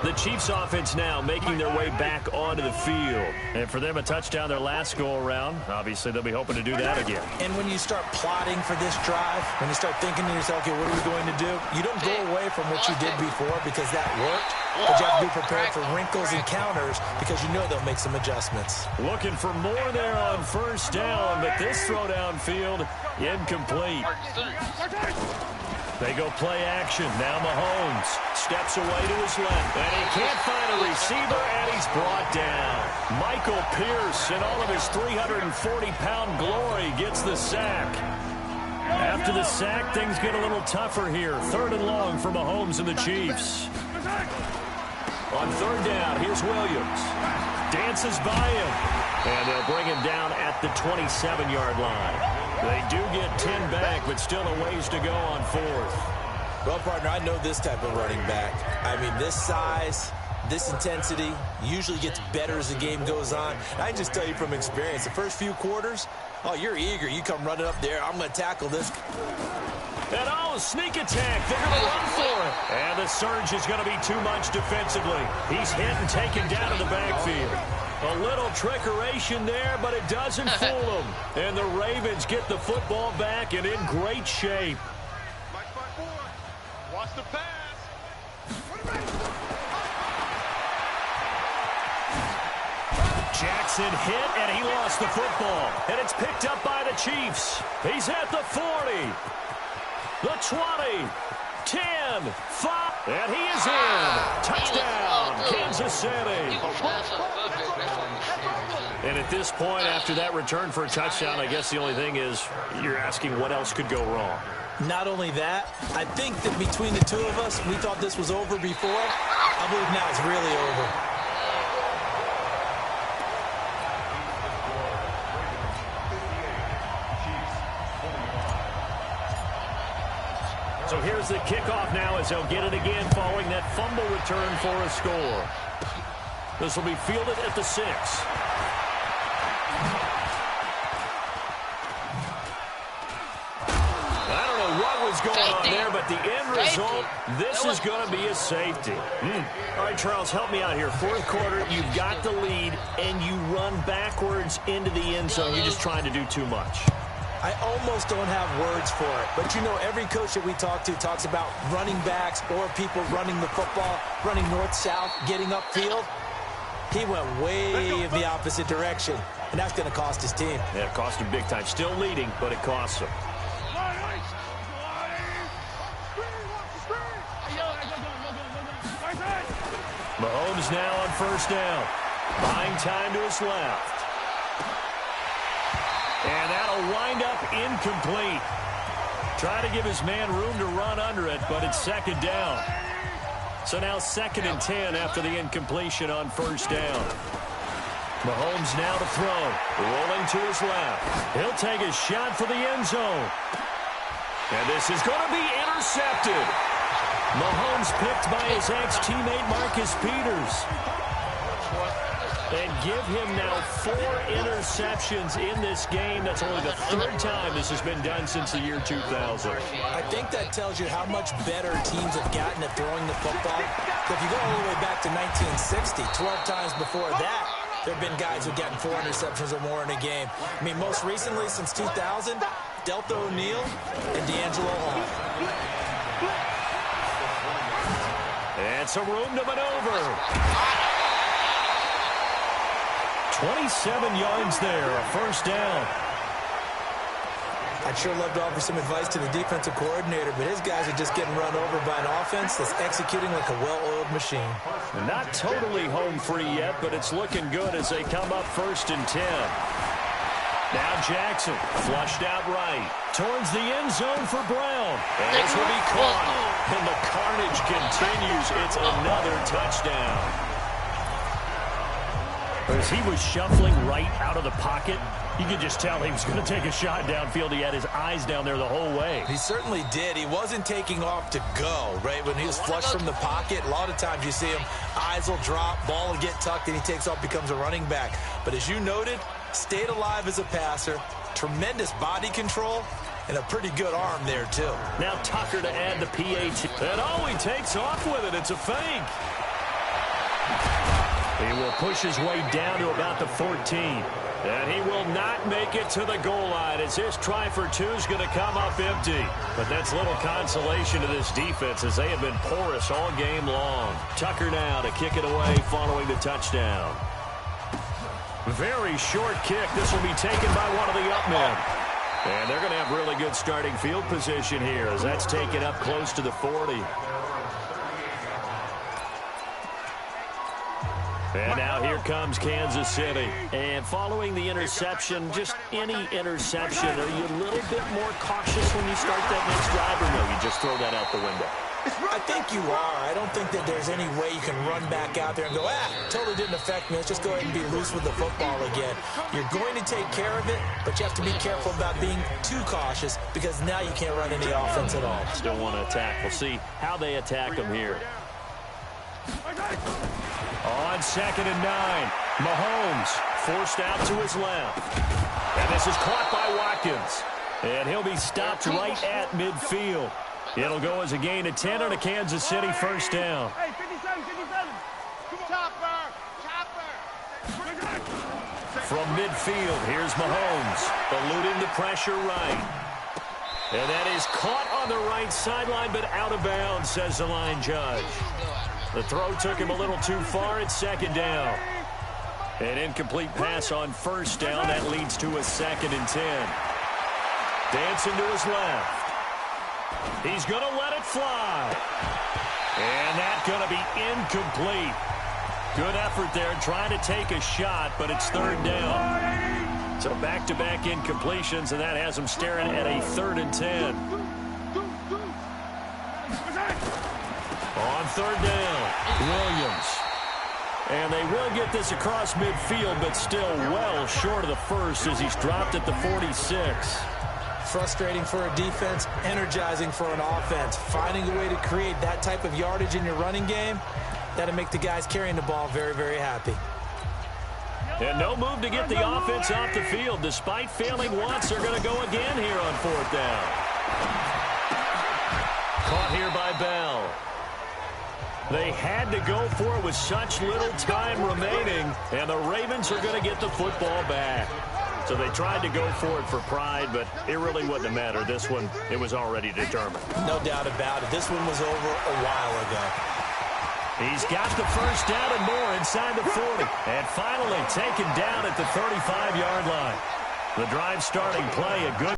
The Chiefs offense now making their way back onto the field. And for them, a touchdown their last go-around. Obviously, they'll be hoping to do that again. And when you start plotting for this drive, when you start thinking to yourself, okay, what are we going to do? You don't go away from what you did before because that worked. But you have to be prepared for wrinkles and counters because you know they'll make some adjustments. Looking for more there on first down, but this throw downfield incomplete. They go play action. Now Mahomes steps away to his left. And he can't find a receiver, and he's brought down. Michael Pierce, in all of his 340-pound glory, gets the sack. After the sack, things get a little tougher here. 3rd and long for Mahomes and the Chiefs. On 3rd down, here's Williams. Dances by him. And they'll bring him down at the 27-yard line. They do get 10 back, but still a ways to go on 4th. Well, partner, I know this type of running back. I mean, this size, this intensity usually gets better as the game goes on. I can just tell you from experience, the first few quarters, oh, you're eager. You come running up there. I'm going to tackle this. And sneak attack. They're going to run for it. And the surge is going to be too much defensively. He's hit and taken down in the backfield. A little trickeration there, but it doesn't fool them. And the Ravens get the football back and in great shape. Watch the pass. Jackson hit, and he lost the football. And it's picked up by the Chiefs. He's at the 40, the 20, 10, 5, and he is in. Touchdown, Kansas City. And at this point, after that return for a touchdown, I guess the only thing is you're asking what else could go wrong. Not only that, I think that between the two of us, we thought this was over before. I believe now it's really over. So here's the kickoff now as they'll get it again following that fumble return for a score. This will be fielded at the 6. I don't know what was going on there, but the end result, this is going to be a safety. All right, Charles, help me out here. 4th quarter, you've got the lead, and you run backwards into the end zone. You're just trying to do too much. I almost don't have words for it. But, you know, every coach that we talk to talks about running backs or people running the football, running north-south, getting upfield. He went way in the opposite direction, and that's going to cost his team. Yeah, it cost him big time. Still leading, but it costs him. Mahomes now on 1st down. Buying time to his left. And that'll wind up incomplete. Trying to give his man room to run under it, but it's 2nd down. So now 2nd and 10 after the incompletion on 1st down. Mahomes now to throw. Rolling to his left. He'll take a shot for the end zone. And this is going to be intercepted. Mahomes picked by his ex-teammate Marcus Peters. And give him now 4 interceptions in this game. That's only the 3rd time this has been done since the year 2000. I think that tells you how much better teams have gotten at throwing the football. If you go all the way back to 1960, 12 times before that, there have been guys who've gotten 4 interceptions or more in a game. I mean, most recently, since 2000, Delta O'Neal and D'Angelo Hall. And some room to maneuver. 27 yards there, a 1st down. I'd sure love to offer some advice to the defensive coordinator, but his guys are just getting run over by an offense that's executing like a well-oiled machine. Not totally home free yet, but it's looking good as they come up 1st and 10. Now Jackson, flushed out right, towards the end zone for Brown. And this will be caught, and the carnage continues. It's another touchdown. As he was shuffling right out of the pocket, you could just tell he was going to take a shot downfield. He had his eyes down there the whole way. He certainly did. He wasn't taking off to go, right? When he was flushed from the pocket, a lot of times you see him, eyes will drop, ball will get tucked, and he takes off, becomes a running back. But as you noted, stayed alive as a passer, tremendous body control, and a pretty good arm there, too. Now Tucker to add the PAT. And he takes off with it. It's a fake. He will push his way down to about the 14. And he will not make it to the goal line as this try for 2 is going to come up empty. But that's little consolation to this defense as they have been porous all game long. Tucker now to kick it away following the touchdown. Very short kick. This will be taken by one of the up men. And they're going to have really good starting field position here as that's taken up close to the 40. And now here comes Kansas City. And following the interception, just any interception, are you a little bit more cautious when you start that next drive, or no, you just throw that out the window? I think you are. I don't think that there's any way you can run back out there and go, totally didn't affect me. Let's just go ahead and be loose with the football again. You're going to take care of it, but you have to be careful about being too cautious because now you can't run any offense at all. Still want to attack. We'll see how they attack them here. On 2nd and 9, Mahomes forced out to his left. And this is caught by Watkins. And he'll be stopped right at midfield. It'll go as a gain of 10 on a Kansas City first down. Hey, 57, 57. Chopper, chopper. From midfield, here's Mahomes, eluding the pressure right. And that is caught on the right sideline, but out of bounds, says the line judge. The throw took him a little too far at 2nd down. An incomplete pass on 1st down. That leads to a 2nd and 10. Dancing to his left. He's going to let it fly. And that's going to be incomplete. Good effort there trying to take a shot, but it's 3rd down. So back-to-back incompletions, and that has him staring at a 3rd and 10. On 3rd down, Williams. And they will get this across midfield, but still well short of the first as he's dropped at the 46. Frustrating for a defense, energizing for an offense. Finding a way to create that type of yardage in your running game, that'll make the guys carrying the ball very, very happy. And no move to get the offense off the field. Despite failing once, they're going to go again here on 4th down. Caught here by Bell. They had to go for it with such little time remaining, and the Ravens are going to get the football back. So they tried to go for it for pride, but it really wouldn't have mattered. This one, it was already determined. No doubt about it. This one was over a while ago. He's got the first down and more inside the 40. And finally taken down at the 35-yard line. The drive starting play, a good.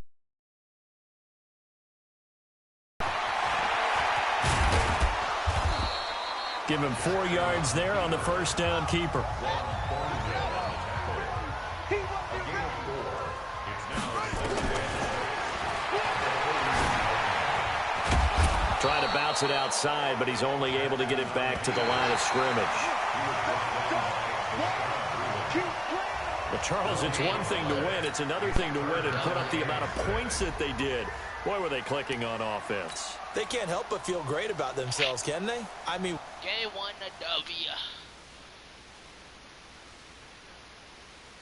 Give him 4 yards there on the first down keeper. Trying to bounce it outside, but he's only able to get it back to the line of scrimmage. But Charles, it's one thing to win. It's another thing to win and put up the amount of points that they did. Boy, were they clicking on offense. They can't help but feel great about themselves, can they? I mean, Game 1 to W.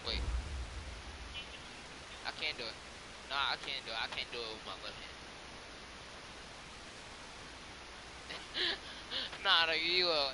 Wait. I can't do it. Nah, I can't do it. I can't do it with my left hand. Nah, no, you will.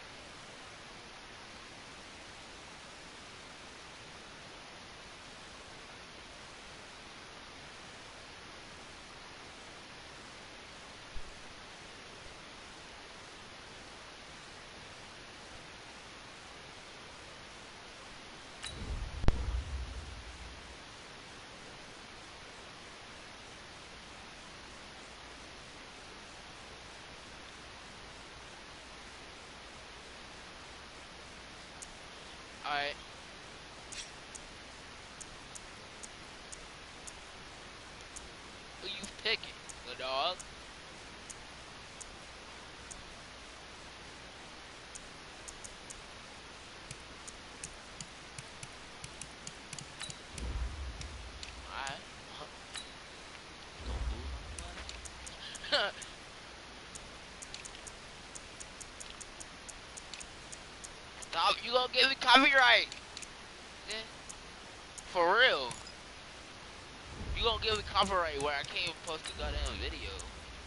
Alright. Who you picking, the dog? Alright. Stop, you gonna give me copyright? Yeah. For real. You gonna give me copyright where I can't even post a goddamn video,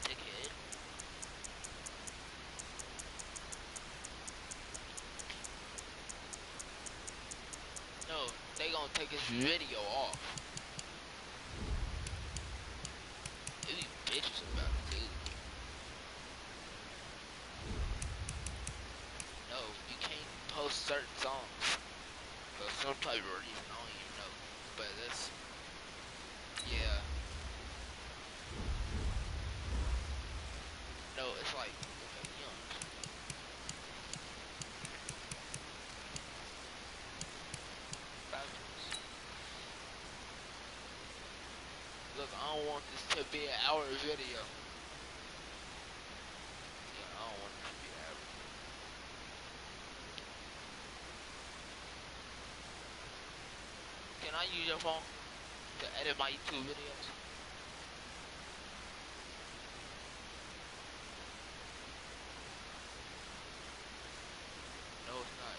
dickhead. No, they gonna take this video off. They be bitches about it too. No, you can't post certain songs for some type of reason. I don't even know, but that's yeah. No, it's like okay, you know. Fabulous. Look, I don't want this to be an hour video. Yeah, I I use your phone to edit my YouTube videos? No, it's not.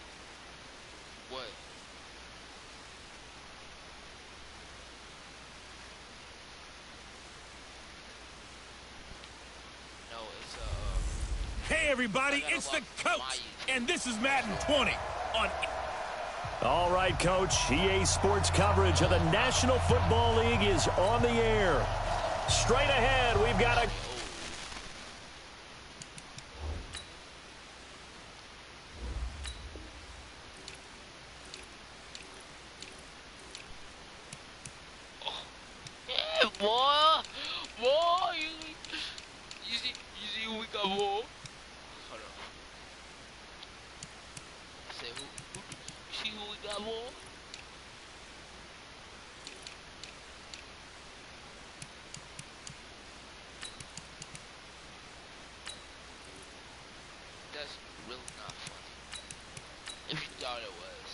What? No, it's Hey everybody, it's the coach, and this is Madden 20 on. All right, Coach. EA Sports coverage of the National Football League is on the air. Straight ahead, we've got a... yeah, boy, you see who we got, boy? Hold on. I said who? You see who we got, boy? That's really not funny. If you thought it was.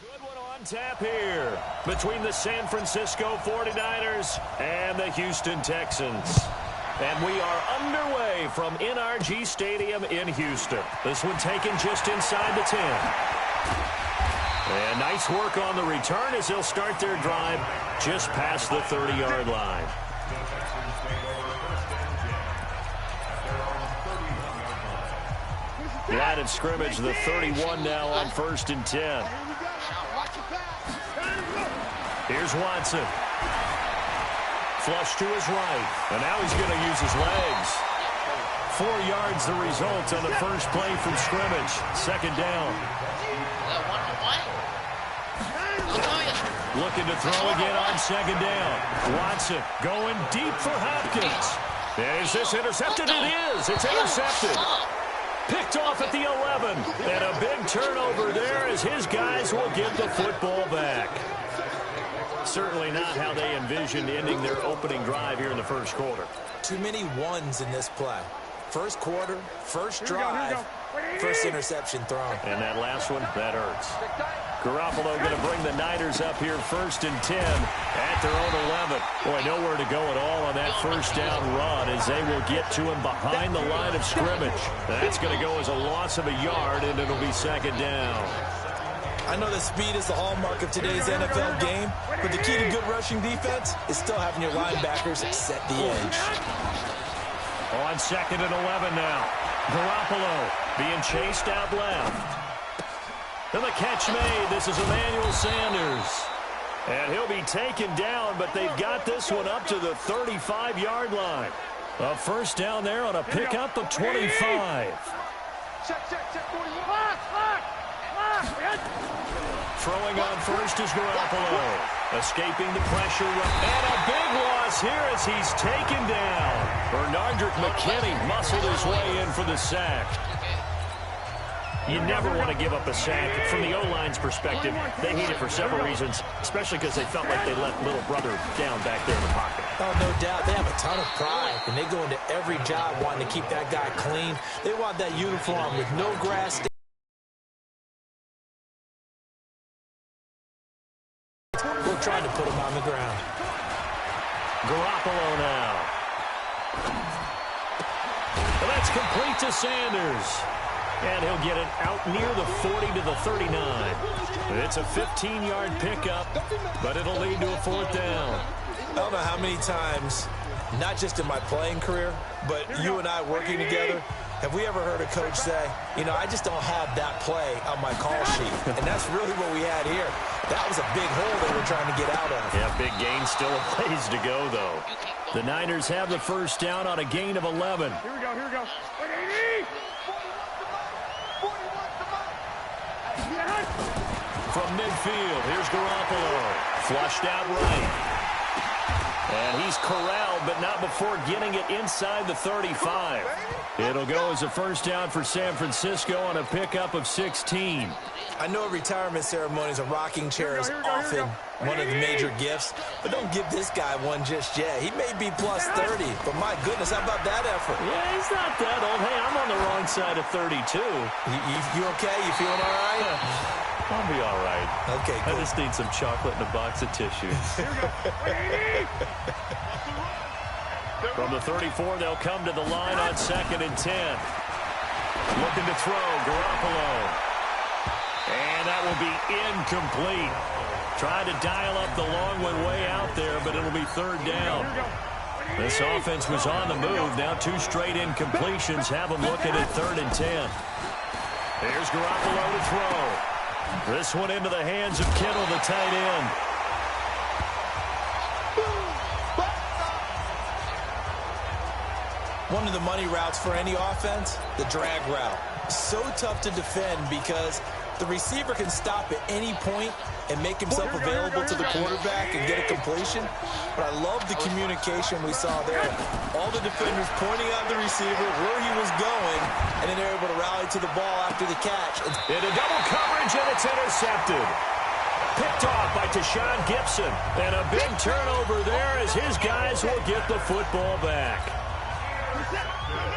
Good one on tap here between the San Francisco 49ers and the Houston Texans. And we are underway from NRG Stadium in Houston. This one taken just inside the 10. And nice work on the return as they'll start their drive just past the 30-yard line. The line of scrimmage, the 31 now on 1st and 10. Here's Watson. Flush to his right. And now he's going to use his legs. 4 yards the result on the first play from scrimmage. Second down. Looking to throw again on second down. Watson going deep for Hopkins. And is this intercepted? It is. It's intercepted. Picked off at the 11. And a big turnover there as his guys will get the football back. Certainly not how they envisioned ending their opening drive here in the first quarter. Too many ones in this play. First quarter, first drive, first interception thrown. And that last one, that hurts. Garoppolo going to bring the Niners up here 1st and 10 at their own 11. Boy, nowhere to go at all on that first down run as they will get to him behind the line of scrimmage. That's going to go as a loss of a yard, and it'll be second down. I know that speed is the hallmark of today's NFL game, but the key to good rushing defense is still having your linebackers set the edge. On 2nd and 11 now. Garoppolo being chased out left. And the catch made. This is Emmanuel Sanders. And he'll be taken down, but they've got this one up to the 35-yard line. A first down there on a pickup of 25. Throwing on first is Garoppolo. Escaping the pressure. And a big loss here as he's taken down. Bernardrick McKinney muscled his way in for the sack. You never want to give up a sack. From the O-line's perspective, they hate it for several reasons, especially because they felt like they let little brother down back there in the pocket. Oh, no doubt. They have a ton of pride, and they go into every job wanting to keep that guy clean. They want that uniform with no grass. We're trying to put him on the ground. Garoppolo now. Well, that's complete to Sanders. And he'll get it out near the 40 to the 39. It's a 15-yard pickup, but it'll lead to a 4th down. I don't know how many times, not just in my playing career, but you and I working together, have we ever heard a coach say, you know, I just don't have that play on my call sheet. And that's really what we had here. That was a big hole they were trying to get out of. Yeah, big gain, still a ways to go, though. The Niners have the first down on a gain of 11. Here we go, here we go. From midfield, here's Garoppolo. Flushed out right. And he's corralled, but not before getting it inside the 35. It'll go as a first down for San Francisco on a pickup of 16. I know retirement ceremonies, a rocking chair is often one of the major gifts, but don't give this guy one just yet. He may be plus 30, but my goodness, how about that effort? Yeah, he's not that old. Hey, I'm on the wrong side of 32. You okay? You feeling all right? I'll be all right. Okay, cool. I just need some chocolate and a box of tissues. From the 34, they'll come to the line on 2nd and 10. Looking to throw, Garoppolo. And that will be incomplete. Trying to dial up the long one way out there, but it'll be 3rd down. This offense was on the move. Now 2 straight incompletions have them looking at 3rd and 10. Here's Garoppolo to throw. This one into the hands of Kittle, the tight end. One of the money routes for any offense, the drag route. So tough to defend because the receiver can stop at any point and make himself available to the quarterback and get a completion. But I love the communication we saw there. All the defenders pointing out the receiver, where he was going, and then they're able to rally to the ball after the catch. Into double coverage, and it's intercepted. Picked off by Tashawn Gibson. And a big turnover there as his guys will get the football back.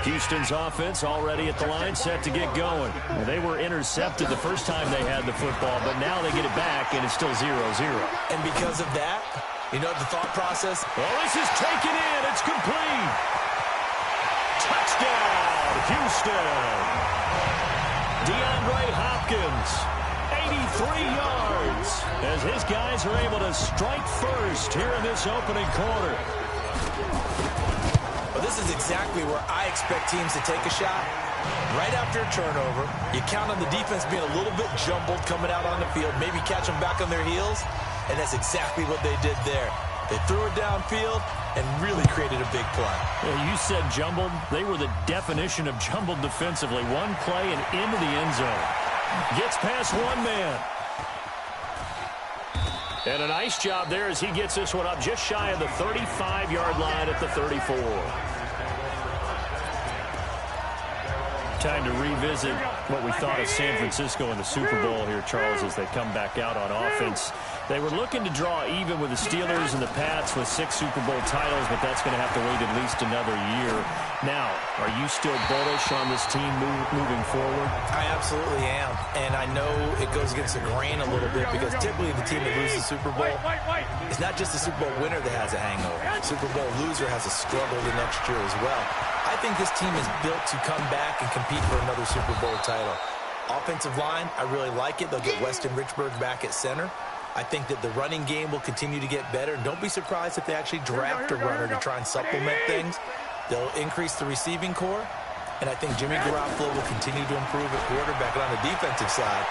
Houston's offense already at the line, set to get going. Well, they were intercepted the first time they had the football, but now they get it back, and it's still 0-0. And because of that, you know the thought process? Well, this is taken in. It's complete. Touchdown, Houston. DeAndre Hopkins, 83 yards, as his guys are able to strike first here in this opening quarter. Well, this is exactly where I expect teams to take a shot. Right after a turnover, you count on the defense being a little bit jumbled coming out on the field, maybe catch them back on their heels, and that's exactly what they did there. They threw it downfield and really created a big play. Well, you said jumbled. They were the definition of jumbled defensively. One play and into the end zone. Gets past one man. And a nice job there as he gets this one up just shy of the 35-yard line at the 34. Time to revisit what we thought of San Francisco in the Super Bowl here, Charles, as they come back out on offense. They were looking to draw even with the Steelers and the Pats with 6 Super Bowl titles, but that's going to have to wait at least another year. Now, are you still bullish on this team moving forward? I absolutely am, and I know it goes against the grain a little bit because typically the team that loses the Super Bowl, it's not just the Super Bowl winner that has a hangover. Super Bowl loser has a struggle the next year as well. I think this team is built to come back and compete for another Super Bowl title. Offensive line, I really like it. They'll get Weston Richburg back at center. I think that the running game will continue to get better. Don't be surprised if they actually draft a runner to try and supplement things. They'll increase the receiving core. And I think Jimmy Garoppolo will continue to improve at quarterback. And on the defensive side,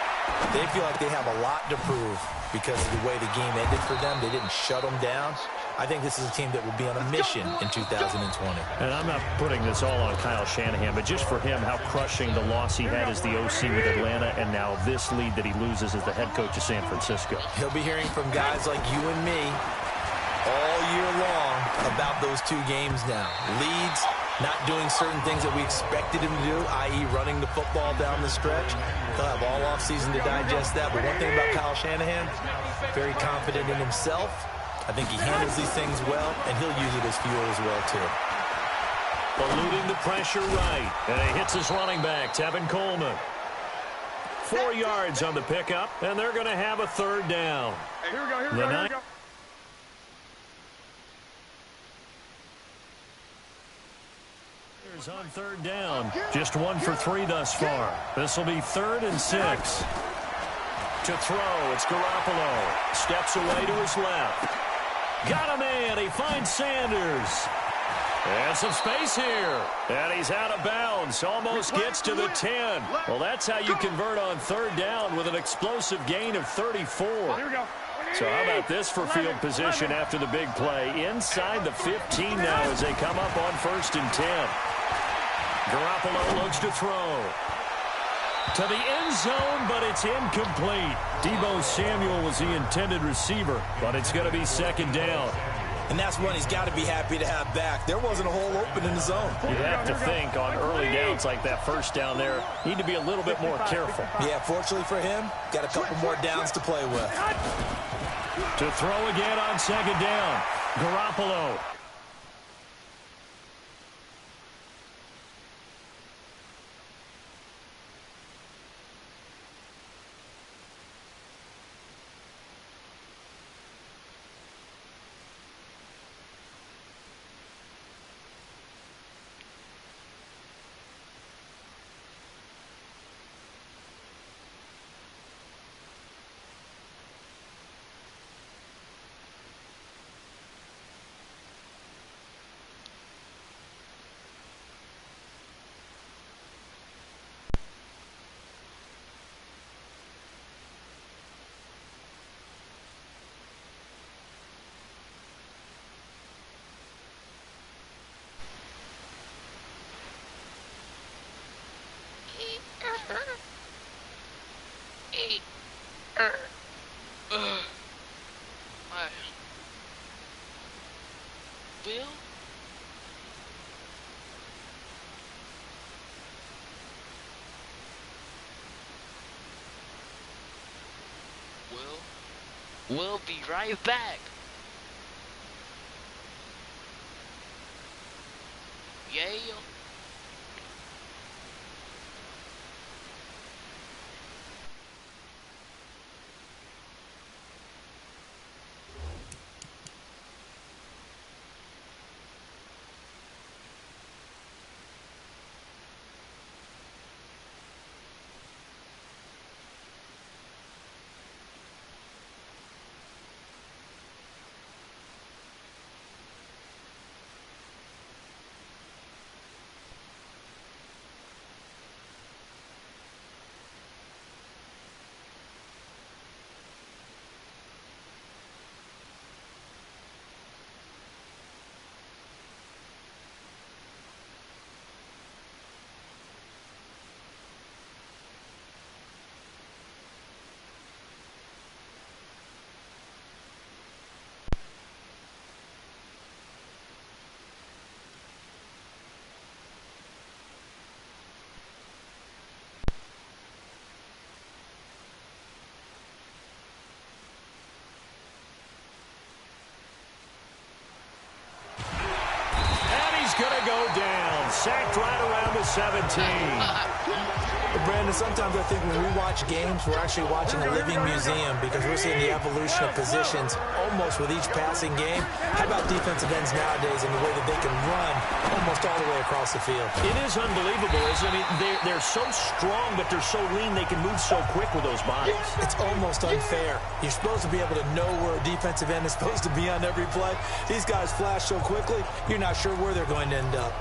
they feel like they have a lot to prove because of the way the game ended for them. They didn't shut them down. I think this is a team that will be on a mission in 2020. And I'm not putting this all on Kyle Shanahan, but just for him, how crushing the loss he had as the OC with Atlanta, and now this lead that he loses as the head coach of San Francisco. He'll be hearing from guys like you and me all year long about those 2 games now. Leads, not doing certain things that we expected him to do, i.e. running the football down the stretch. He'll have all offseason to digest that. But one thing about Kyle Shanahan, very confident in himself. I think he handles these things well, and he'll use it as fuel as well, too. Eluding the pressure right. And he hits his running back, Tevin Coleman. 4 yards on the pickup, and they're going to have a 3rd down. Hey, here we go. On 3rd down. Just 1 for 3 thus far. This will be 3rd and 6. To throw, it's Garoppolo. Steps away to his left. Got a man. He finds Sanders. And some space here. And he's out of bounds. Almost gets to the 10. Well, that's how you convert on 3rd down with an explosive gain of 34. So how about this for field position after the big play? Inside the 15 now as they come up on 1st and 10. Garoppolo looks to throw. To the end zone, but it's incomplete. Deebo Samuel was the intended receiver, but it's going to be 2nd down. and that's one he's got to be happy to have back. There wasn't a hole open in the zone. You have to think on early downs like that first down there, need to be a little bit more careful. Yeah, fortunately for him, got a couple more downs to play with. To throw again on second down, Garoppolo. Bill? We'll be right back. Yeah. Gonna go down, sacked right around the 17. But Brandon, sometimes I think when we watch games, we're actually watching a living museum because we're seeing the evolution of positions almost with each passing game. How about defensive ends nowadays and the way that they can run almost all the way across the field? It is unbelievable, isn't it? I mean, they're so strong, but they're so lean, they can move so quick with those bodies. It's almost unfair. You're supposed to be able to know where a defensive end is supposed to be on every play. These guys flash so quickly, you're not sure where they're going to end up.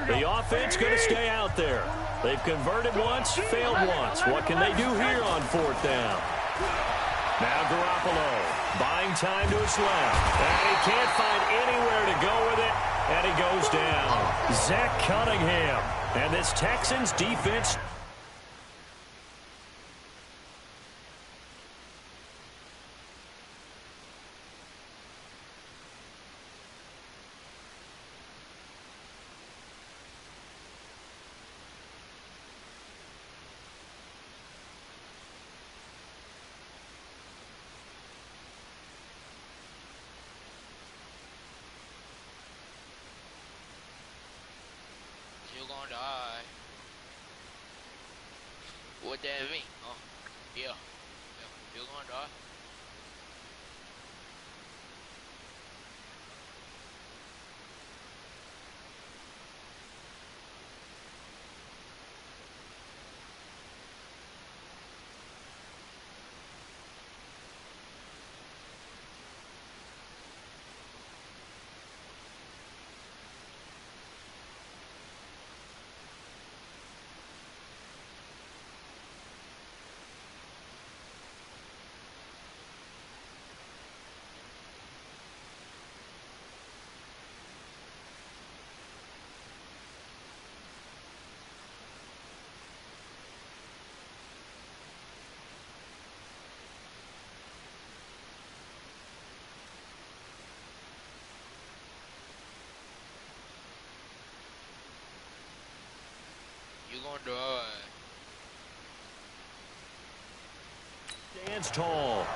The offense going to stay out there. They've converted once, failed once. What can they do here on fourth down? Now Garoppolo buying time to his left. And he can't find anywhere to go with it. And he goes down. Zach Cunningham. And this Texans defense... What that mean? Oh, yeah. You're gonna die. You gonna do it. Stands tall.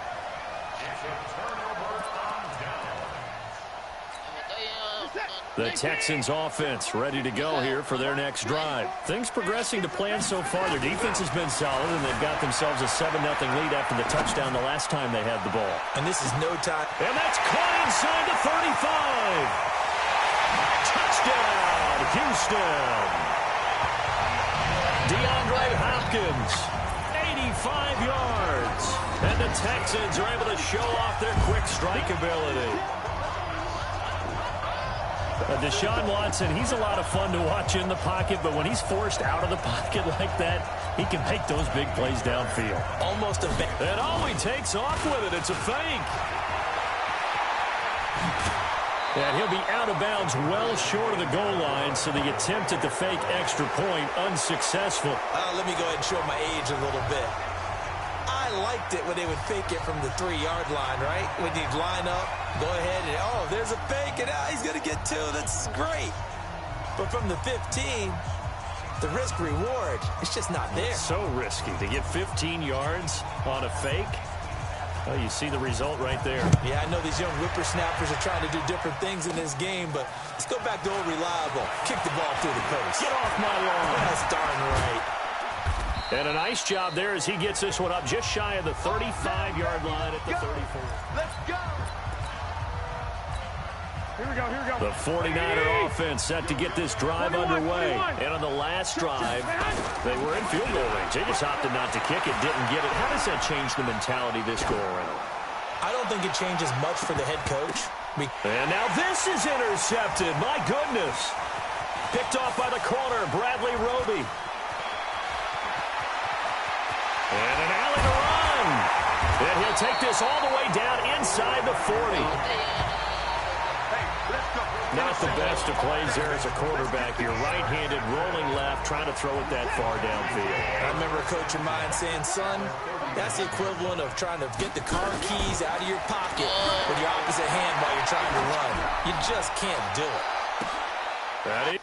The Texans offense ready to go here for their next drive. Things progressing to plan so far. Their defense has been solid, and they've got themselves a 7-0 lead after the touchdown the last time they had the ball. And this is no time. And that's caught inside the 35. Touchdown, Houston. DeAndre Hopkins, 85 yards. And the Texans are able to show off their quick strike ability. Deshaun Watson, he's a lot of fun to watch in the pocket, but when he's forced out of the pocket like that, he can make those big plays downfield. Almost a fake. And he takes off with it. It's a fake. And he'll be out of bounds well short of the goal line, so the attempt at the fake extra point unsuccessful. Let me go ahead and show my age a little bit. I liked it when they would fake it from the 3-yard line, right? When you'd line up, go ahead and, oh, there's a fake, and he's going to get 2. That's great. But from the 15, the risk-reward, it's just not there. It's so risky to get 15 yards on a fake. Well, you see the result right there. Yeah, I know these young whippersnappers are trying to do different things in this game, but let's go back to old reliable. Kick the ball through the post. Get off my lawn. That's darn right. And a nice job there as he gets this one up just shy of the 35-yard line at the 34. Let's go. Here we go, here we go. The 49er offense set to get this drive underway. And on the last drive, they were in field goal range. They just opted not to kick it, didn't get it. How does that change the mentality this go around? I don't think it changes much for the head coach. And now this is intercepted. My goodness. Picked off by the corner, Bradley Roby. And an alley to run. And he'll take this all the way down inside the 40. Not the best of plays there as a quarterback. You're right-handed, rolling left, trying to throw it that far downfield. I remember a coach of mine saying, son, that's the equivalent of trying to get the car keys out of your pocket with your opposite hand while you're trying to run. You just can't do it. Ready?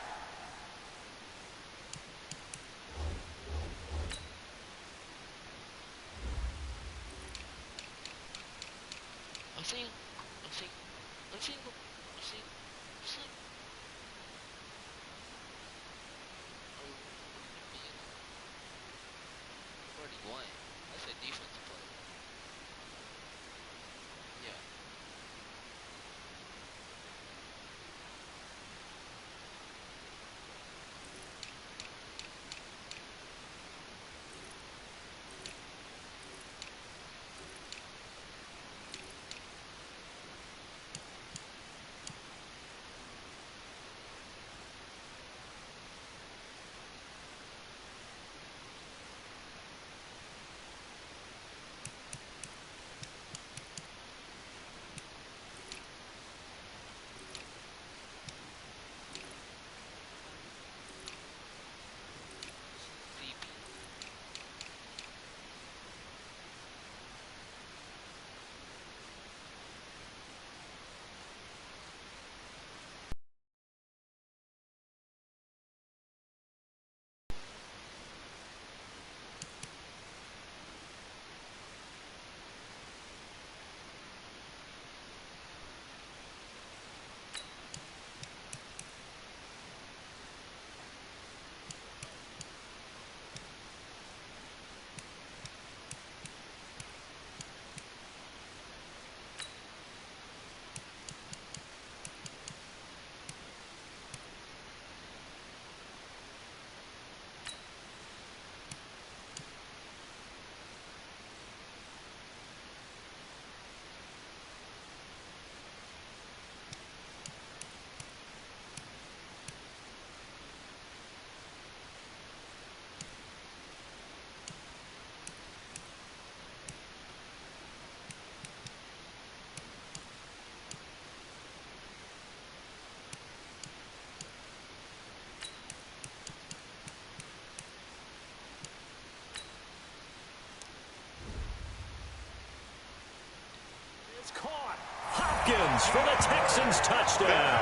Caught. Hopkins for the Texans touchdown.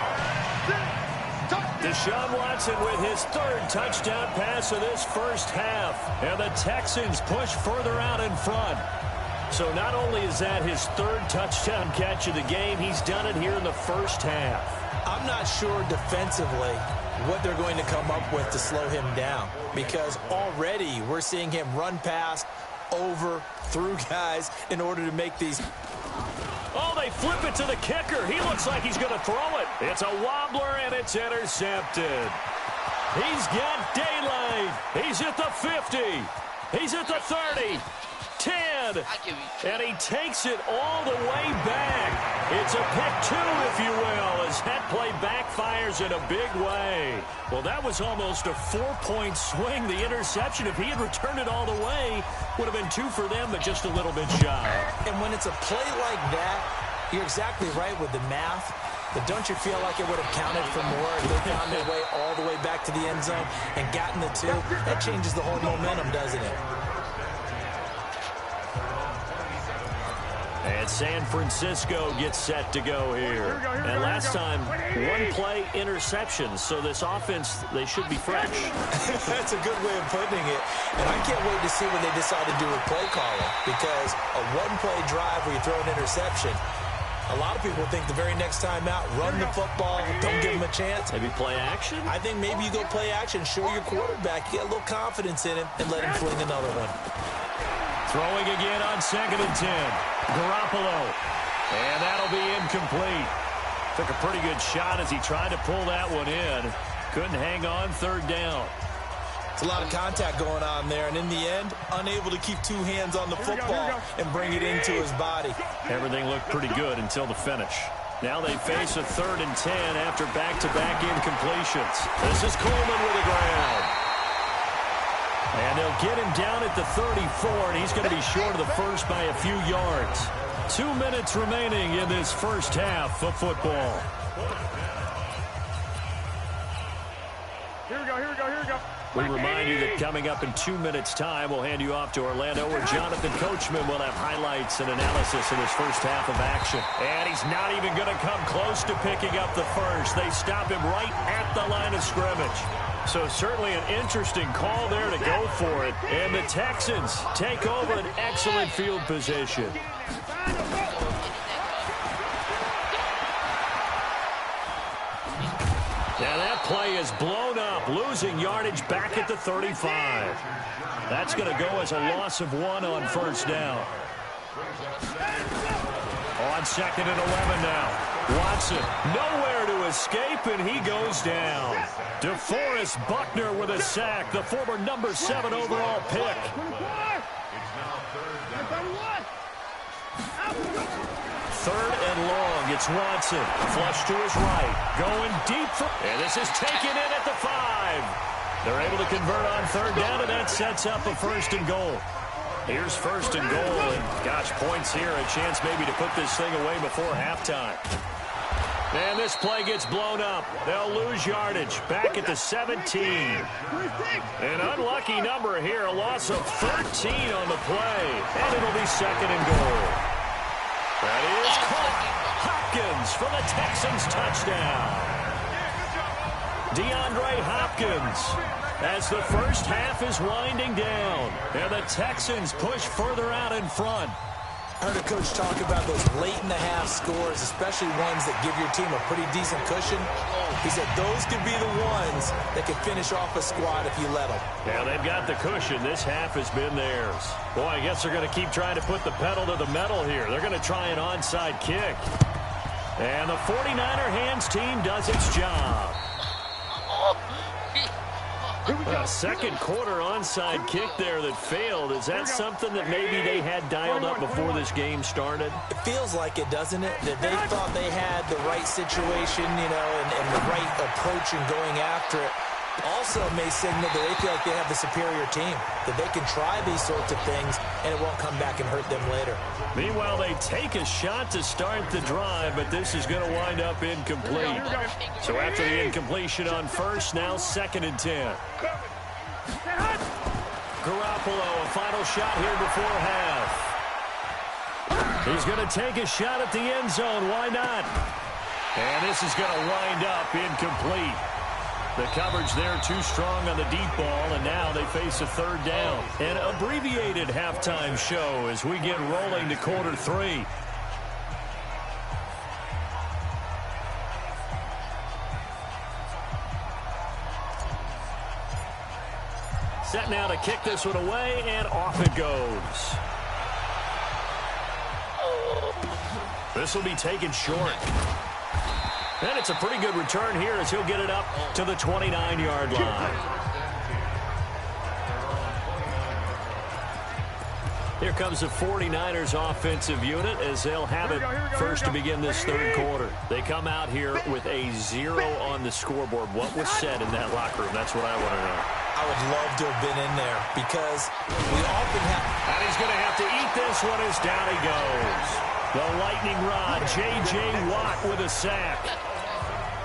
Deshaun Watson with his third touchdown pass of this first half. And the Texans push further out in front. So not only is that his third touchdown catch of the game, he's done it here in the first half. I'm not sure defensively what they're going to come up with to slow him down, because already we're seeing him run past, over, through guys in order to make these. Oh, they flip it to the kicker. He looks like he's going to throw it. It's a wobbler, and it's intercepted. He's got daylight. He's at the 50. He's at the 30. 10. And he takes it all the way back. It's a pick two, if you will, as that play backfires in a big way. Well, that was almost a 4-point swing. The interception, if he had returned it all the way, would have been 2 for them, but just a little bit shy. And when it's a play like that, you're exactly right with the math. But don't you feel like it would have counted for more if they found their way all the way back to the end zone and gotten the 2? That changes the whole momentum, doesn't it? And San Francisco gets set to go here. And last time, 1 play interceptions. So this offense, they should be fresh. That's a good way of putting it. And I can't wait to see what they decide to do with play calling. Because a 1-play drive where you throw an interception, a lot of people think the very next time out, run the football, don't give him a chance. Maybe play action? I think maybe you go play action, show your quarterback, get a little confidence in him, and let him fling another one. Throwing again on 2nd and 10. Garoppolo. And that'll be incomplete. Took a pretty good shot as he tried to pull that one in. Couldn't hang on 3rd down. It's a lot of contact going on there, and in the end, unable to keep 2 hands on the football and bring it into his body. Everything looked pretty good until the finish. Now they face a 3rd and 10 after back-to-back incompletions. This is Coleman with the ground. And they'll get him down at the 34, and he's going to be short of the first by a few yards. 2 minutes remaining in this first half of football. Here we go. We remind you that coming up in 2 minutes' time, we'll hand you off to Orlando, where Jonathan Coachman will have highlights and analysis of this first half of action. And he's not even going to come close to picking up the first. They stop him right at the line of scrimmage. So certainly an interesting call there to go for it. And the Texans take over an excellent field position. Now that play is blown up, losing yardage back at the 35. That's going to go as a loss of 1 on first down. On 2nd and 11 now. Watson nowhere to escape, and he goes down. DeForest Buckner with a sack, the former number 7 overall pick. Third and long. It's Watson. Flush to his right. Going deep. And this is taken in at the 5. They're able to convert on 3rd down, and that sets up a 1st and goal. Here's 1st and goal. And gosh, points here. A chance maybe to put this thing away before halftime. And this play gets blown up. They'll lose yardage. Back at the 17. An unlucky number here. A loss of 13 on the play. And it'll be 2nd and goal. That is caught. Hopkins for the Texans touchdown. DeAndre Hopkins as the first half is winding down. And the Texans push further out in front. I heard a coach talk about those late-in-the-half scores, especially ones that give your team a pretty decent cushion. He said those could be the ones that could finish off a squad if you let them. Yeah, they've got the cushion. This half has been theirs. Boy, I guess they're going to keep trying to put the pedal to the metal here. They're going to try an onside kick. And the 49er hands team does its job. A second quarter onside kick there that failed. Is that something that maybe they had dialed up before this game started? It feels like it, doesn't it? That they thought they had the right situation, you know, and the right approach in going after it. Also may signal that they feel like they have the superior team, that they can try these sorts of things and it won't come back and hurt them later. Meanwhile, they take a shot to start the drive, but this is going to wind up incomplete. So after the incompletion on first, now 2nd and 10. Garoppolo, a final shot here before half. He's going to take a shot at the end zone. Why not? And this is going to wind up incomplete. The coverage there too strong on the deep ball, and now they face a third down. An abbreviated halftime show as we get rolling to quarter 3. Set now to kick this one away, and off it goes. This will be taken short. And it's a pretty good return here as he'll get it up to the 29-yard line. Here comes the 49ers offensive unit as they'll have it first to begin this third quarter. They come out here with a 0 on the scoreboard. What was said in that locker room? That's what I want to know. I would love to have been in there because we often have... And he's going to have to eat this one as down he goes. The lightning rod, J.J. Watt with a sack.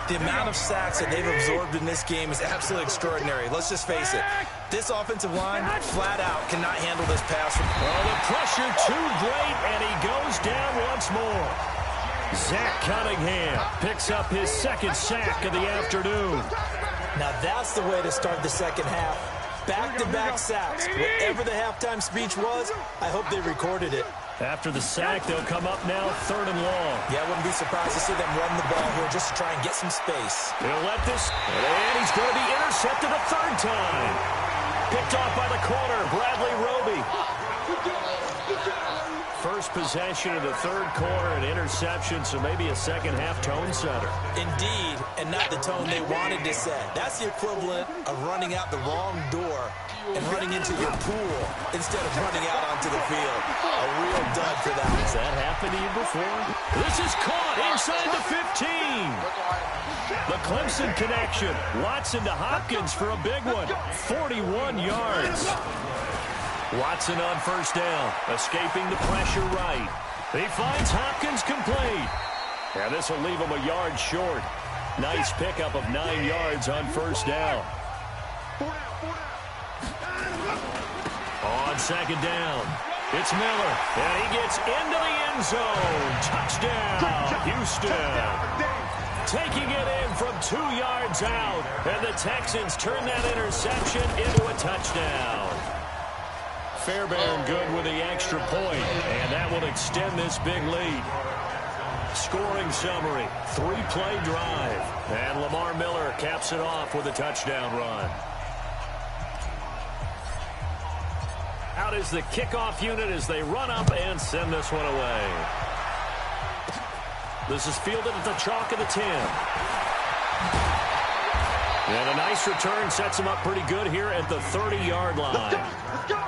The amount of sacks that they've absorbed in this game is absolutely extraordinary. Let's just face it. This offensive line, flat out, cannot handle this pass. Oh, the pressure too great, and he goes down once more. Zach Cunningham picks up his second sack of the afternoon. Now that's the way to start the second half. Back-to-back sacks. Whatever the halftime speech was, I hope they recorded it. After the sack, they'll come up now third and long. Yeah, I wouldn't be surprised to see them run the ball here just to try and get some space. He'll let this, and he's going to be intercepted a third time. Picked off by the corner, Bradley Roby. First possession of the third quarter, an interception, so maybe a second-half tone setter. Indeed, and not the tone they wanted to set. That's the equivalent of running out the wrong door and running into your pool instead of running out onto the field. A real dud for that. Has that happened to you before? This is caught inside the 15. The Clemson connection. Watson to Hopkins for a big one. 41 yards. Watson on first down, escaping the pressure right. He finds Hopkins complete. And this will leave him a yard short. Nice pickup of 9 yards on first down. On second down, it's Miller. And he gets into the end zone. Touchdown, Houston. Taking it in from 2 yards out. And the Texans turn that interception into a touchdown. Fairbairn good with the extra point, and that will extend this big lead. Scoring summary, 3-play drive, and Lamar Miller caps it off with a touchdown run. Out is the kickoff unit as they run up and send this one away. This is fielded at the chalk of the 10. And a nice return sets him up pretty good here at the 30-yard line. Let's go!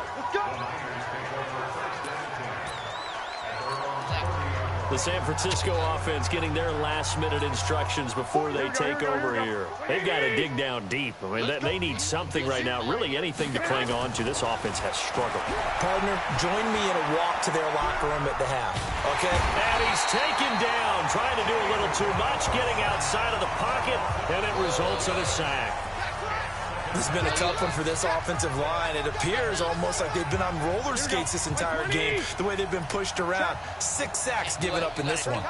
The San Francisco offense getting their last-minute instructions before they take over here. They've got to dig down deep. I mean, they need something right now, really anything to cling on to. This offense has struggled. Partner, join me in a walk to their locker room at the half, okay? And he's taken down, trying to do a little too much, getting outside of the pocket, and it results in a sack. This has been a tough one for this offensive line. It appears almost like they've been on roller skates this entire game, the way they've been pushed around. 6 sacks given up in this one.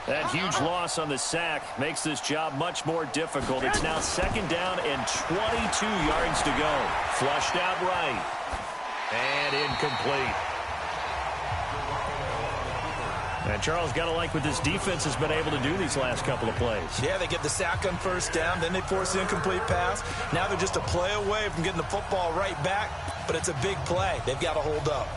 That huge loss on the sack makes this job much more difficult. It's now second down and 22 yards to go. Flushed out right. And incomplete. And Charles, got to like what this defense has been able to do these last couple of plays. Yeah, they get the sack on first down, then they force the incomplete pass. Now they're just a play away from getting the football right back, but it's a big play. They've got to hold up.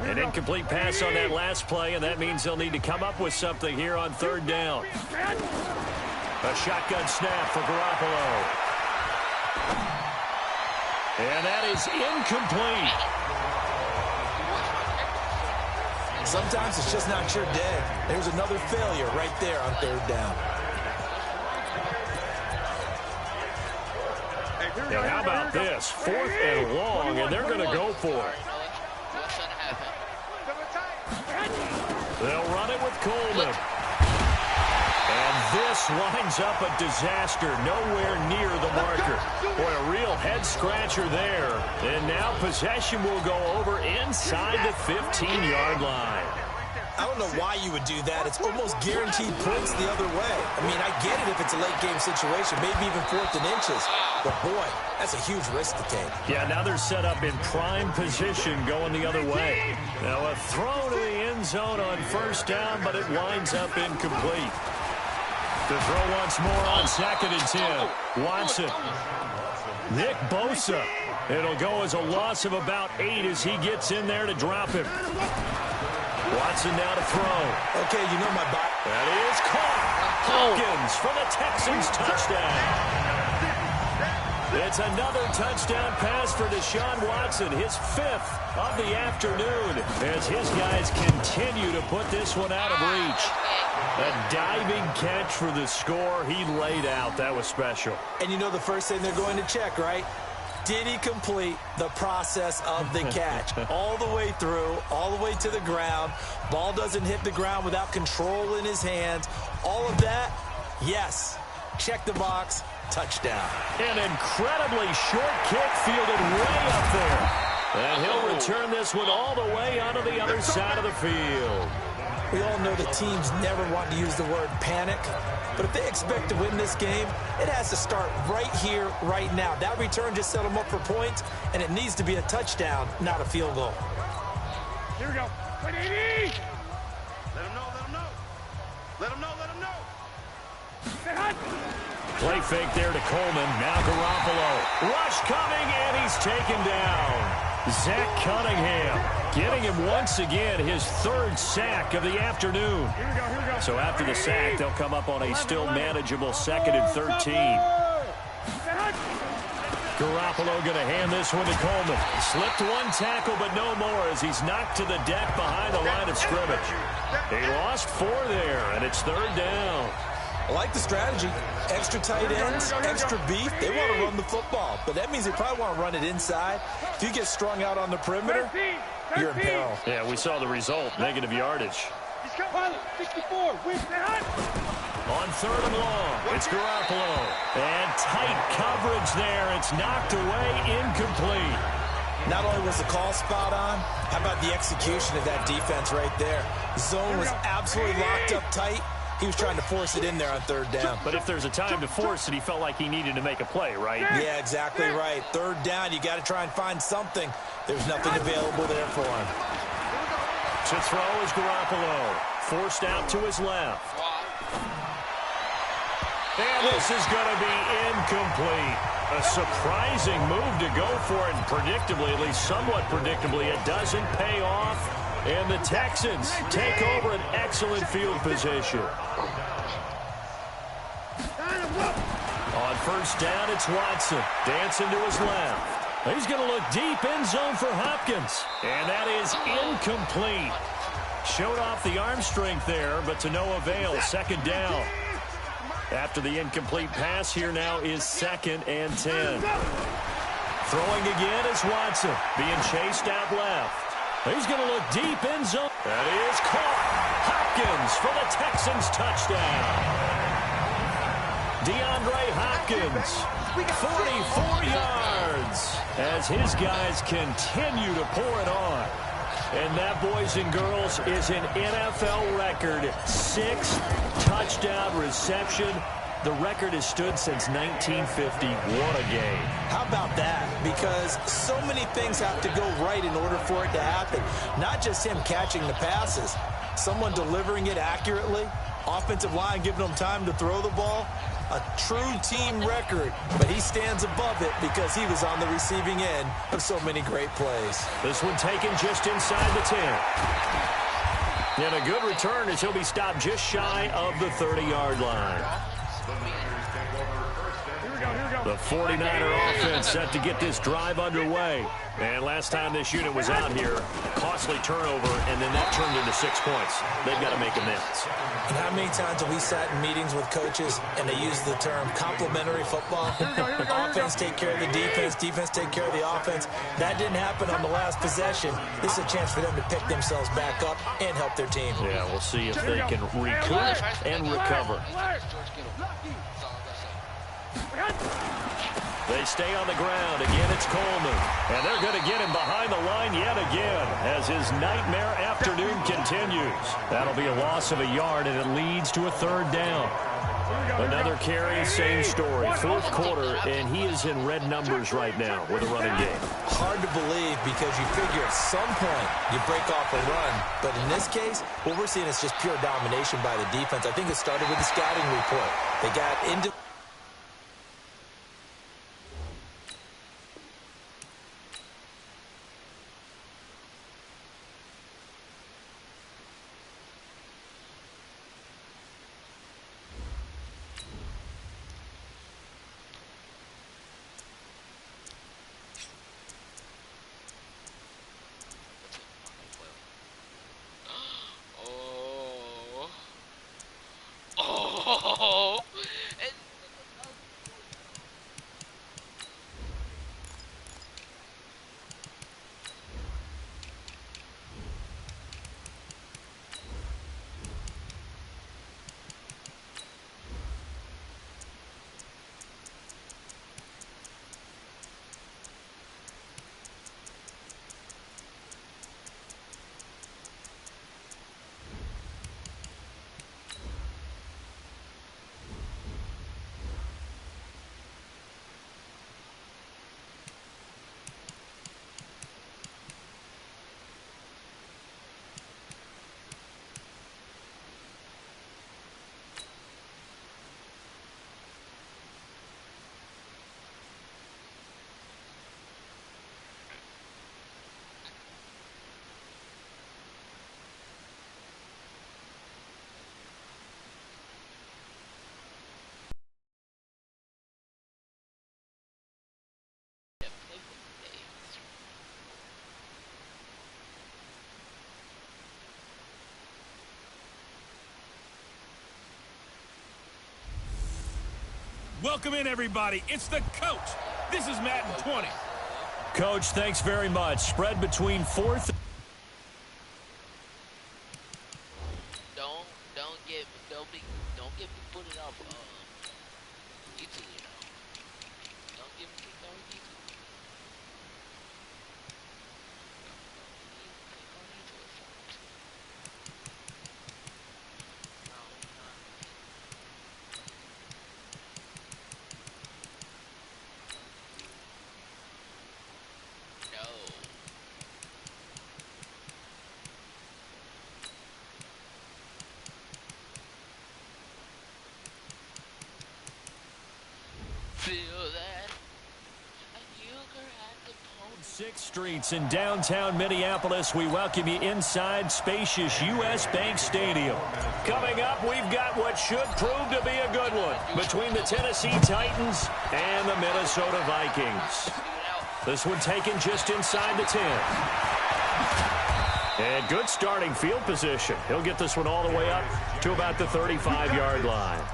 An incomplete pass on that last play, and that means they'll need to come up with something here on third down. A shotgun snap for Garoppolo. And that is incomplete. Sometimes it's just not your day. There's another failure right there on third down. And how about this? 4th and long, and they're going to go for it. They'll run it with Coleman. And this winds up a disaster, nowhere near the marker. Boy, a real head-scratcher there. And now possession will go over inside the 15-yard line. I don't know why you would do that. It's almost guaranteed points the other way. I mean, I get it if it's a late-game situation, maybe even 4th and inches. But, boy, that's a huge risk to take. Yeah, now they're set up in prime position going the other way. Now a throw to the end zone on 1st down, but it winds up incomplete. The throw once more on 2nd and 10. Watson. Nick Bosa. It'll go as a loss of about 8 as he gets in there to drop him. Watson now to throw. Okay, you know my bot. That is caught. Hopkins for the Texans touchdown. It's another touchdown pass for Deshaun Watson, his 5th of the afternoon, as his guys continue to put this one out of reach. A diving catch for the score. He laid out. That was special. And you know the first thing they're going to check, right? Did he complete the process of the catch? All the way through, all the way to the ground. Ball doesn't hit the ground without control in his hands. All of that, yes. Check the box. Touchdown. An incredibly short kick fielded way up there. And he'll return this one all the way onto the other side of the field. We all know the teams never want to use the word panic. But if they expect to win this game, it has to start right here, right now. That return just set them up for points, and it needs to be a touchdown, not a field goal. Here we go. Let him know, let him know. Let him know, let him know. Stay hot. Play fake there to Coleman. Now Garoppolo. Rush coming, and he's taken down. Zach Cunningham getting him once again his 3rd sack of the afternoon. Here we go. So after the sack, they'll come up on a still manageable 2nd and 13. Garoppolo going to hand this one to Coleman. Slipped one tackle, but no more as he's knocked to the deck behind the line of scrimmage. He lost 4 there, and it's 3rd down. I like the strategy. Extra tight ends, extra beef. They want to run the football, but that means they probably want to run it inside. If you get strung out on the perimeter, you're in peril. Yeah, we saw the result, negative yardage. 64. On 3rd and long, it's Garoppolo. And tight coverage there. It's knocked away, incomplete. Not only was the call spot on, how about the execution of that defense right there? Zone was absolutely locked up tight. He was trying to force it in there on 3rd down. But if there's a time to force it, he felt like he needed to make a play, right? Yeah, exactly right. 3rd down, you got to try and find something. There's nothing available there for him. To throw is Garoppolo. Forced out to his left. And this is going to be incomplete. A surprising move to go for it, and predictably, at least somewhat predictably, it doesn't pay off. And the Texans take over an excellent field position. On 1st down, it's Watson. Dancing to his left. He's going to look deep end zone for Hopkins. And that is incomplete. Showed off the arm strength there, but to no avail. 2nd down. After the incomplete pass, here now is 2nd and 10. Throwing again is Watson. Being chased out left. He's going to look deep in zone. That is caught. Hopkins for the Texans touchdown. DeAndre Hopkins, 44 yards, as his guys continue to pour it on. And that, boys and girls, is an NFL record. 6th touchdown reception. The record has stood since 1950. What a game. How about that? Because so many things have to go right in order for it to happen. Not just him catching the passes. Someone delivering it accurately. Offensive line giving him time to throw the ball. A true team record. But he stands above it because he was on the receiving end of so many great plays. This one taken just inside the 10. And a good return as he'll be stopped just shy of the 30-yard line. The 49er offense set to get this drive underway. And last time this unit was out here, costly turnover, and then that turned into 6 points. They've got to make amends. And how many times have we sat in meetings with coaches and they use the term complementary football? Offense take care of the defense, defense take care of the offense. That didn't happen on the last possession. This is a chance for them to pick themselves back up and help their team. Yeah, we'll see if they can recoup and recover. They stay on the ground. Again, it's Coleman. And they're going to get him behind the line yet again as his nightmare afternoon continues. That'll be a loss of a yard, and it leads to a 3rd down. Another carry, same story. 4th quarter, and he is in red numbers right now with a running game. Hard to believe because you figure at some point you break off a run. But in this case, what we're seeing is just pure domination by the defense. I think it started with the scouting report. They got into... Oh, Welcome in, everybody. It's the coach. This is Madden 20. Coach, thanks very much. Spread between 4th. Don't get me put it up easily, you know. Don't get me kicked on easily. Feel that. 6th Streets in downtown Minneapolis. We welcome you inside spacious U.S. Bank Stadium. Coming up, we've got what should prove to be a good one between the Tennessee Titans and the Minnesota Vikings. This one taken just inside the 10. And good starting field position. He'll get this one all the way up to about the 35-yard line.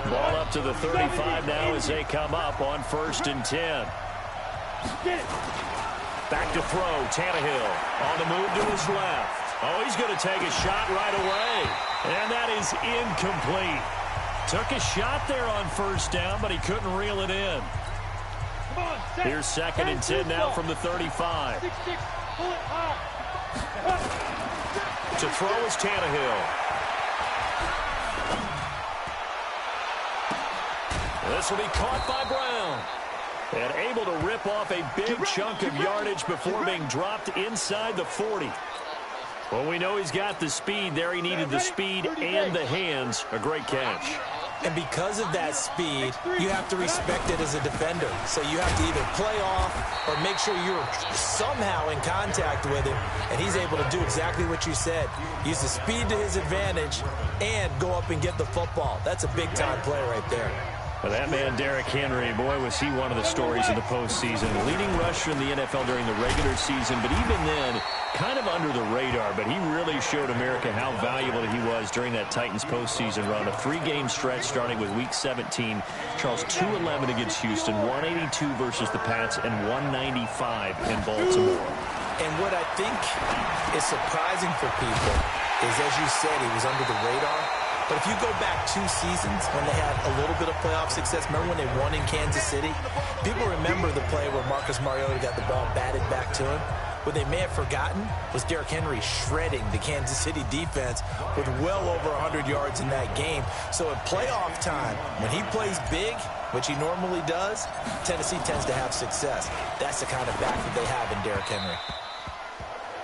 Ball up to the 35 now as they come up on 1st and 10. Back to throw, Tannehill on the move to his left. Oh, he's going to take a shot right away. And that is incomplete. Took a shot there on 1st down, but he couldn't reel it in. Here's 2nd and 10 now from the 35. To throw is Tannehill. This will be caught by Brown. And able to rip off a big chunk of yardage before being dropped inside the 40. Well, we know he's got the speed there. He needed the speed and the hands. A great catch. And because of that speed, you have to respect it as a defender. So you have to either play off or make sure you're somehow in contact with him, and he's able to do exactly what you said. Use the speed to his advantage and go up and get the football. That's a big-time play right there. Well, that man, Derrick Henry, boy, was he one of the stories in the postseason. Leading rusher in the NFL during the regular season, but even then, kind of under the radar. But he really showed America how valuable he was during that Titans postseason run. A 3-game stretch starting with Week 17. Charles, 211 against Houston, 182 versus the Pats, and 195 in Baltimore. And what I think is surprising for people is, as you said, he was under the radar. But if you go back 2 seasons when they had a little bit of playoff success, remember when they won in Kansas City? People remember the play where Marcus Mariota got the ball batted back to him. What they may have forgotten was Derrick Henry shredding the Kansas City defense with well over 100 yards in that game. So at playoff time, when he plays big, which he normally does, Tennessee tends to have success. That's the kind of back that they have in Derrick Henry.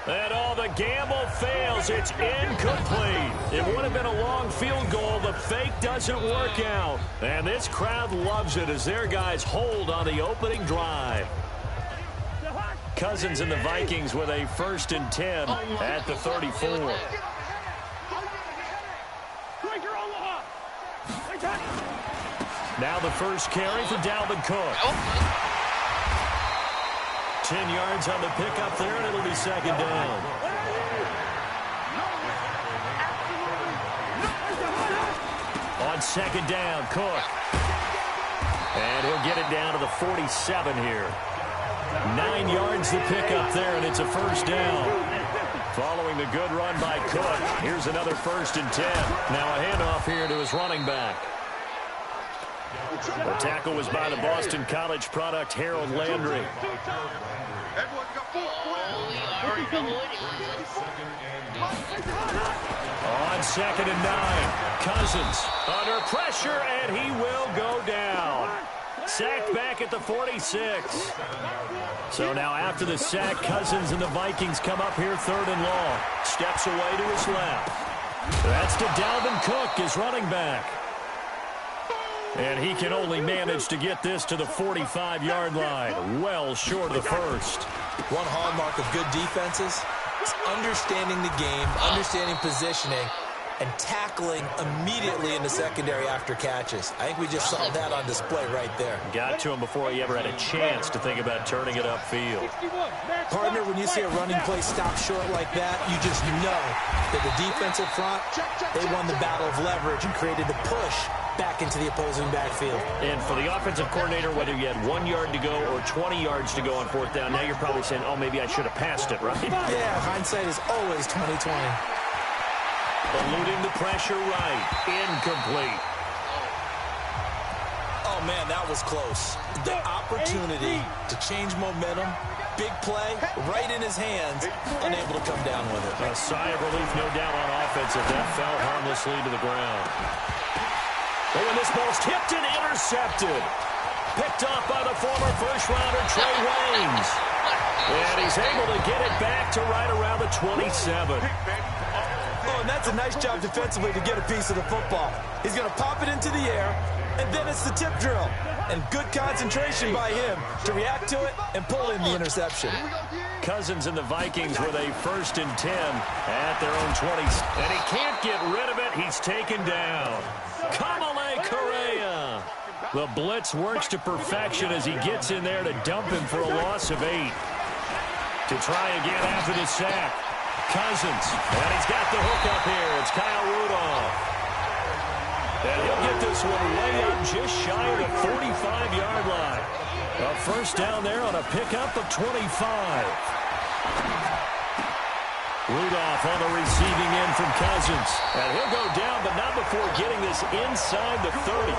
And all the gamble fails. It's incomplete. It would have been a long field goal. The fake doesn't work out. And this crowd loves it as their guys hold on the opening drive. Cousins and the Vikings with a 1st and 10 at the 34. Now the first carry for Dalvin Cook. 10 yards on the pickup there, and it'll be 2nd down. On 2nd down, Cook. And he'll get it down to the 47 here. 9 yards the pickup there, and it's a 1st down. Following the good run by Cook, here's another 1st and 10. Now a handoff here to his running back. The tackle was by the Boston College product, Harold Landry. On 2nd and 9, Cousins under pressure, and he will go down. Sacked back at the 46. So now after the sack, Cousins and the Vikings come up here 3rd and long. Steps away to his left. That's to Dalvin Cook, his running back. And he can only manage to get this to the 45-yard line. Well short of the 1st. One hallmark of good defenses is understanding the game, understanding positioning, and tackling immediately in the secondary after catches. I think we just saw that on display right there. Got to him before he ever had a chance to think about turning it upfield. Partner, when you see a running play stop short like that, you just know that the defensive front, they won the battle of leverage and created the push back into the opposing backfield. And for the offensive coordinator, whether you had 1 yard to go or 20 yards to go on 4th down, now you're probably saying, oh, maybe I should have passed it, right? Yeah, hindsight is always 20/20. Eluding the pressure right. Incomplete. Oh, man, that was close. The opportunity to change momentum, big play, right in his hands, unable to come down with it. A sigh of relief, no doubt, on offense if that fell harmlessly to the ground. Oh, and this ball's tipped and intercepted. Picked off by the former first-rounder Trey Waynes. And he's able to get it back to right around the 27. Oh, and that's a nice job defensively to get a piece of the football. He's going to pop it into the air, and then it's the tip drill. And good concentration by him to react to it and pull in the interception. Cousins and the Vikings with a 1st and 10 at their own 20. And he can't get rid of it. He's taken down. Kamale Correa. The blitz works to perfection as he gets in there to dump him for a loss of 8. To try again after the sack. Cousins. And he's got the hook up here. It's Kyle Rudolph. And he'll get this one way up just shy of the 45-yard line. A 1st down there on a pickup of 25. Rudolph on the receiving end from Cousins. And he'll go down, but not before getting this inside the 30.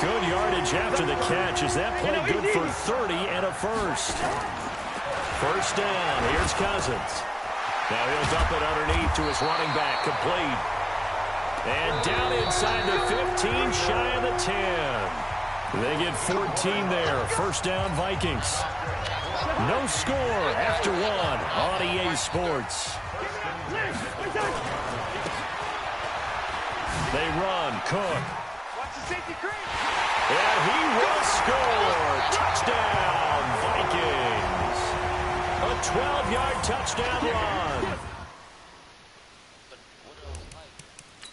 Good yardage after the catch. Is that play good for 30 and a 1st? 1st down. Here's Cousins. Now he'll dump it underneath to his running back. Complete. And down inside the 15, shy of the 10. They get 14 there. 1st down, Vikings. No score after 1 on EA Sports. They run. Cook. And he will score. Touchdown, Vikings. A 12-yard touchdown run. But what it was like,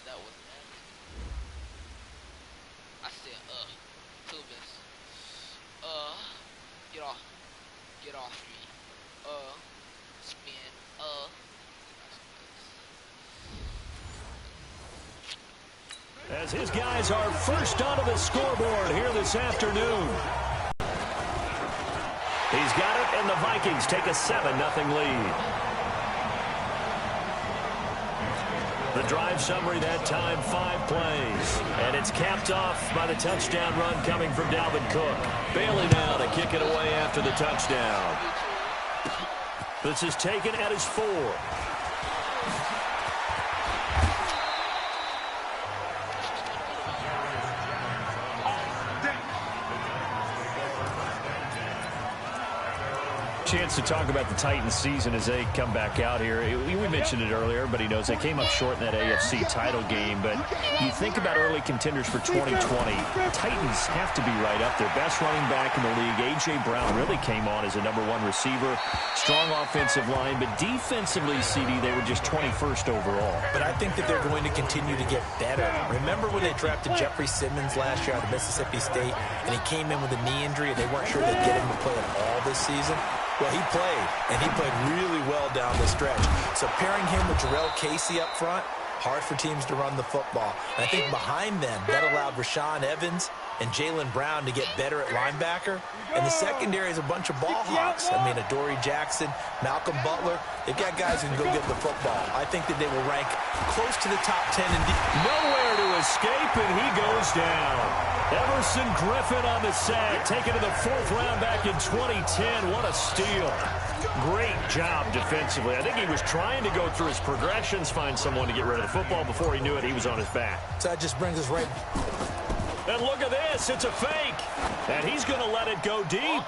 that was nasty. I said, Tubis. Get off me. Spin, As his guys are first onto the scoreboard here this afternoon. He's got it, and the Vikings take a 7-0 lead. The drive summary that time, 5 plays. And it's capped off by the touchdown run coming from Dalvin Cook. Bailey now to kick it away after the touchdown. This is taken at his 4. Chance to talk about the Titans season as they come back out here. We mentioned it earlier, but he knows they came up short in that AFC title game. But you think about early contenders for 2020, Titans have to be right up there. Best running back in the league. A.J. Brown really came on as a #1 receiver. Strong offensive line, but defensively, CD, they were just 21st overall. But I think that they're going to continue to get better. Remember when they drafted Jeffrey Simmons last year out of Mississippi State, and he came in with a knee injury, and they weren't sure they'd get him to play at all this season? Well, he played, and he played really well down the stretch. So pairing him with Jarrell Casey up front, hard for teams to run the football. And I think behind them, that allowed Rashaan Evans and Jaylen Brown to get better at linebacker. And the secondary is a bunch of ball hawks. I mean, Adoree Jackson, Malcolm Butler, they've got guys who can go get the football. I think that they will rank close to the top 10 in nowhere to escape, and he goes down. Everson Griffin on the sack, taken to the 4th round back in 2010. What a steal. Great job defensively. I think he was trying to go through his progressions, find someone to get rid of the football. Before he knew it, he was on his back. So that just brings us right. And look at this. It's a fake. And he's going to let it go deep.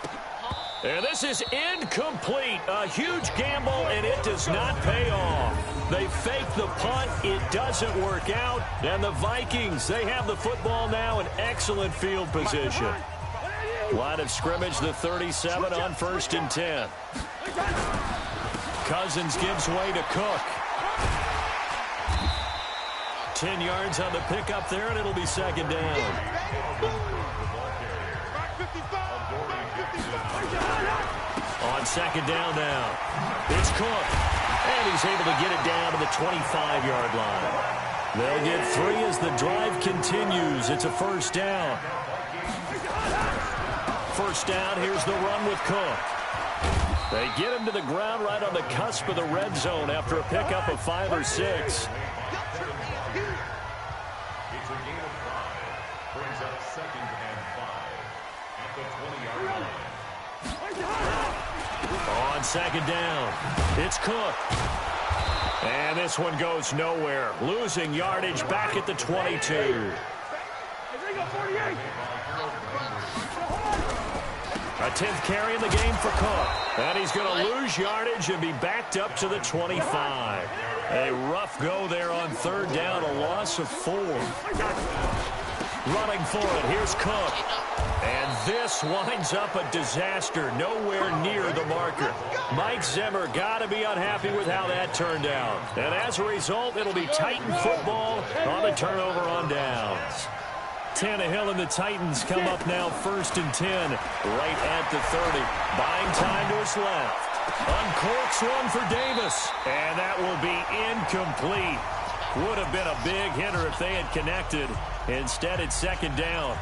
And this is incomplete. A huge gamble, and it does not pay off. They fake the punt. It doesn't work out. And the Vikings, they have the football now in excellent field position. Line of scrimmage, the 37 on 1st and 10. Cousins gives way to Cook. 10 yards on the pickup there, and it'll be 2nd down. On 2nd down now, it's Cook. And he's able to get it down to the 25-yard line. They'll get 3 as the drive continues. It's a 1st down. 1st down, here's the run with Cook. They get him to the ground right on the cusp of the red zone after a pickup of 5 or 6. On 2nd down, it's Cook. And this one goes nowhere. Losing yardage back at the 22. A 10th carry in the game for Cook. And he's going to lose yardage and be backed up to the 25. A rough go there on 3rd down, a loss of 4. Running for it, here's Cook. And this winds up a disaster, nowhere near the marker. Mike Zimmer got to be unhappy with how that turned out. And as a result, it'll be Titan football on the turnover on downs. Tannehill and the Titans come up now 1st and 10, right at the 30. Buying time to his left. Uncorks one for Davis, and that will be incomplete. Would have been a big hitter if they had connected. Instead, it's 2nd down.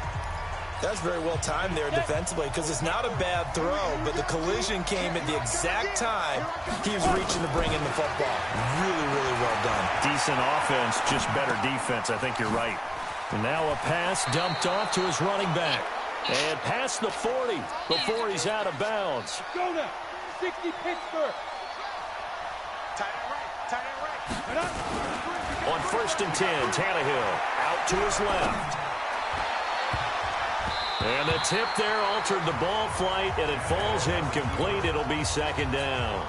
That's very well timed there defensively because it's not a bad throw, but the collision came at the exact time he was reaching to bring in the football. Really, really well done. Decent offense, just better defense. I think you're right. And now a pass dumped off to his running back. And past the 40 before he's out of bounds. Go now. 60 Pittsburgh. Tight end right. On 1st and 10, Tannehill out to his left. And the tip there altered the ball flight, and it falls incomplete. It'll be 2nd down.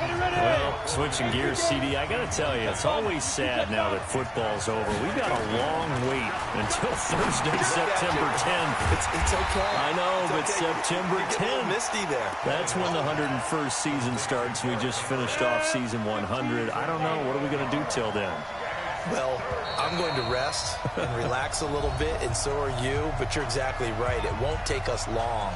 Well, switching gears, CD, I got to tell you, it's always sad now that football's over. We've got a long wait until Thursday, September 10th. It's okay. I know, but okay. September 10th. Misty there. That's when the 101st season starts. We just finished off season 100. I don't know. What are we going to do till then? Well, I'm going to rest and relax a little bit, and so are you. But you're exactly right. It won't take us long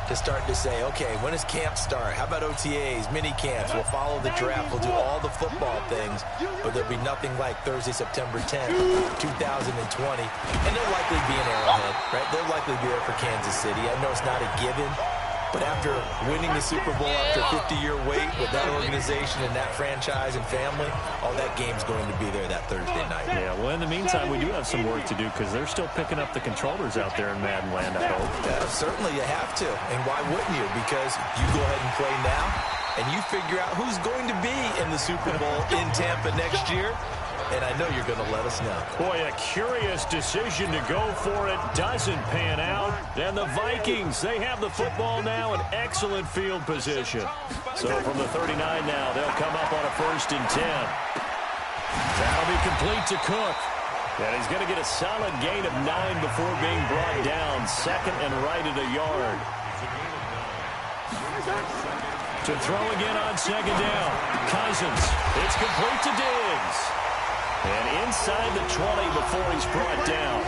to start to say, okay, when does camp start? How about OTAs, mini camps? We'll follow the draft. We'll do all the football things, but there'll be nothing like Thursday, September 10th, 2020. And they'll likely be in Arrowhead, right? They'll likely be there for Kansas City. I know it's not a given, but after winning the Super Bowl after a 50-year wait with that organization and that franchise and family, all that game's going to be there that Thursday night. Yeah, well, in the meantime, we do have some work to do because they're still picking up the controllers out there in Madden land, I hope. Yeah, certainly you have to. And why wouldn't you? Because you go ahead and play now, and you figure out who's going to be in the Super Bowl in Tampa next year. And I know you're going to let us know. Boy, a curious decision to go for it doesn't pan out. And the Vikings, they have the football now in excellent field position. So from the 39 now, they'll come up on a 1st and 10. That'll be complete to Cook. And he's going to get a solid gain of 9 before being brought down. 2nd and right at a yard. To throw again on 2nd down. Cousins. It's complete to Diggs. And inside the 20 before he's brought down.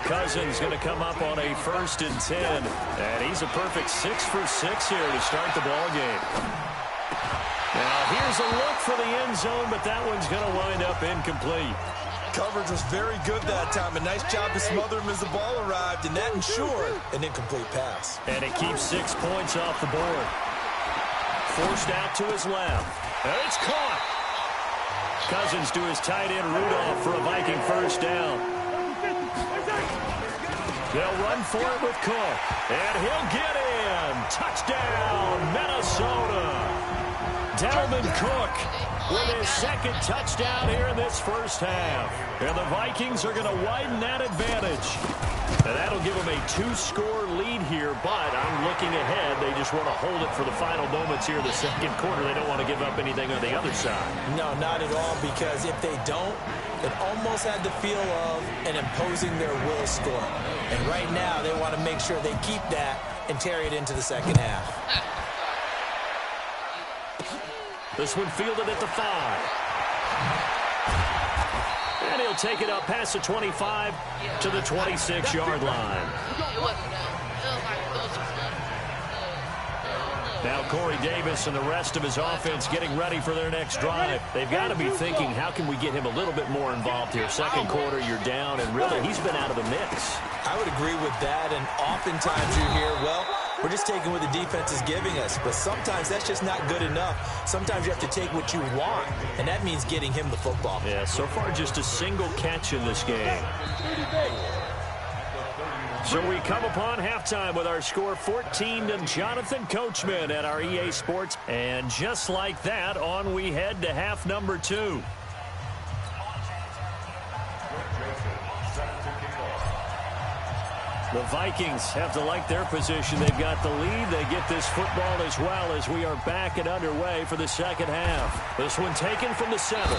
Cousins going to come up on a 1st and 10. And he's a perfect 6 for 6 here to start the ball game. Now here's a look for the end zone, but that one's going to wind up incomplete. Coverage was very good that time. A nice job to smother him as the ball arrived, and that ensured an incomplete pass. And it keeps 6 points off the board. Forced out to his left. And it's caught. Cousins to his tight end Rudolph for a Viking 1st down. They'll run for it with Cook. And he'll get in. Touchdown, Minnesota. Dalvin Cook with his 2nd touchdown here in this 1st half. And the Vikings are going to widen that advantage. And that'll give them a 2-score lead here, but I'm looking ahead. They just want to hold it for the final moments here in the 2nd quarter. They don't want to give up anything on the other side. No, not at all, because if they don't, it almost had the feel of an imposing their will score. And right now, they want to make sure they keep that and carry it into the 2nd half. This one fielded at the 5. And he'll take it up past the 25 to the 26-yard line. Now Corey Davis and the rest of his offense getting ready for their next drive. They've got to be thinking, how can we get him a little bit more involved here? 2nd quarter, you're down, and really, he's been out of the mix. I would agree with that, and oftentimes you hear, well, we're just taking what the defense is giving us. But sometimes that's just not good enough. Sometimes you have to take what you want, and that means getting him the football. Yeah, so far just a single catch in this game. So we come upon halftime with our score 14 to Jonathan Coachman at our EA Sports. And just like that, on we head to half number 2. The Vikings have to like their position. They've got the lead. They get this football as well as we are back and underway for the 2nd half. This one taken from the 7.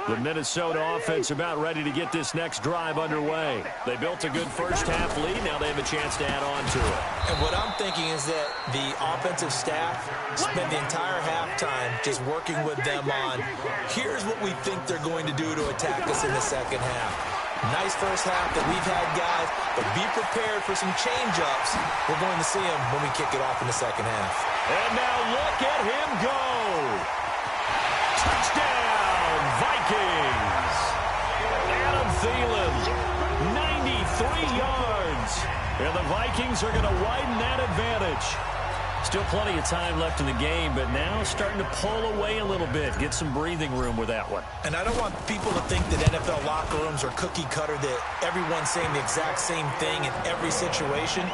The Minnesota offense about ready to get this next drive underway. They built a good 1st half lead. Now they have a chance to add on to it. And what I'm thinking is that the offensive staff spent the entire halftime just working with them on, here's what we think they're going to do to attack us in the 2nd half. Nice 1st half that we've had, guys, but be prepared for some change-ups. We're going to see them when we kick it off in the 2nd half. And now look at him go. Touchdown, Vikings. Adam Thielen, 93 yards. And the Vikings are going to widen that advantage. Still plenty of time left in the game, but now starting to pull away a little bit. Get some breathing room with that one. And I don't want people to think that NFL locker rooms are cookie cutter, that everyone's saying the exact same thing in every situation.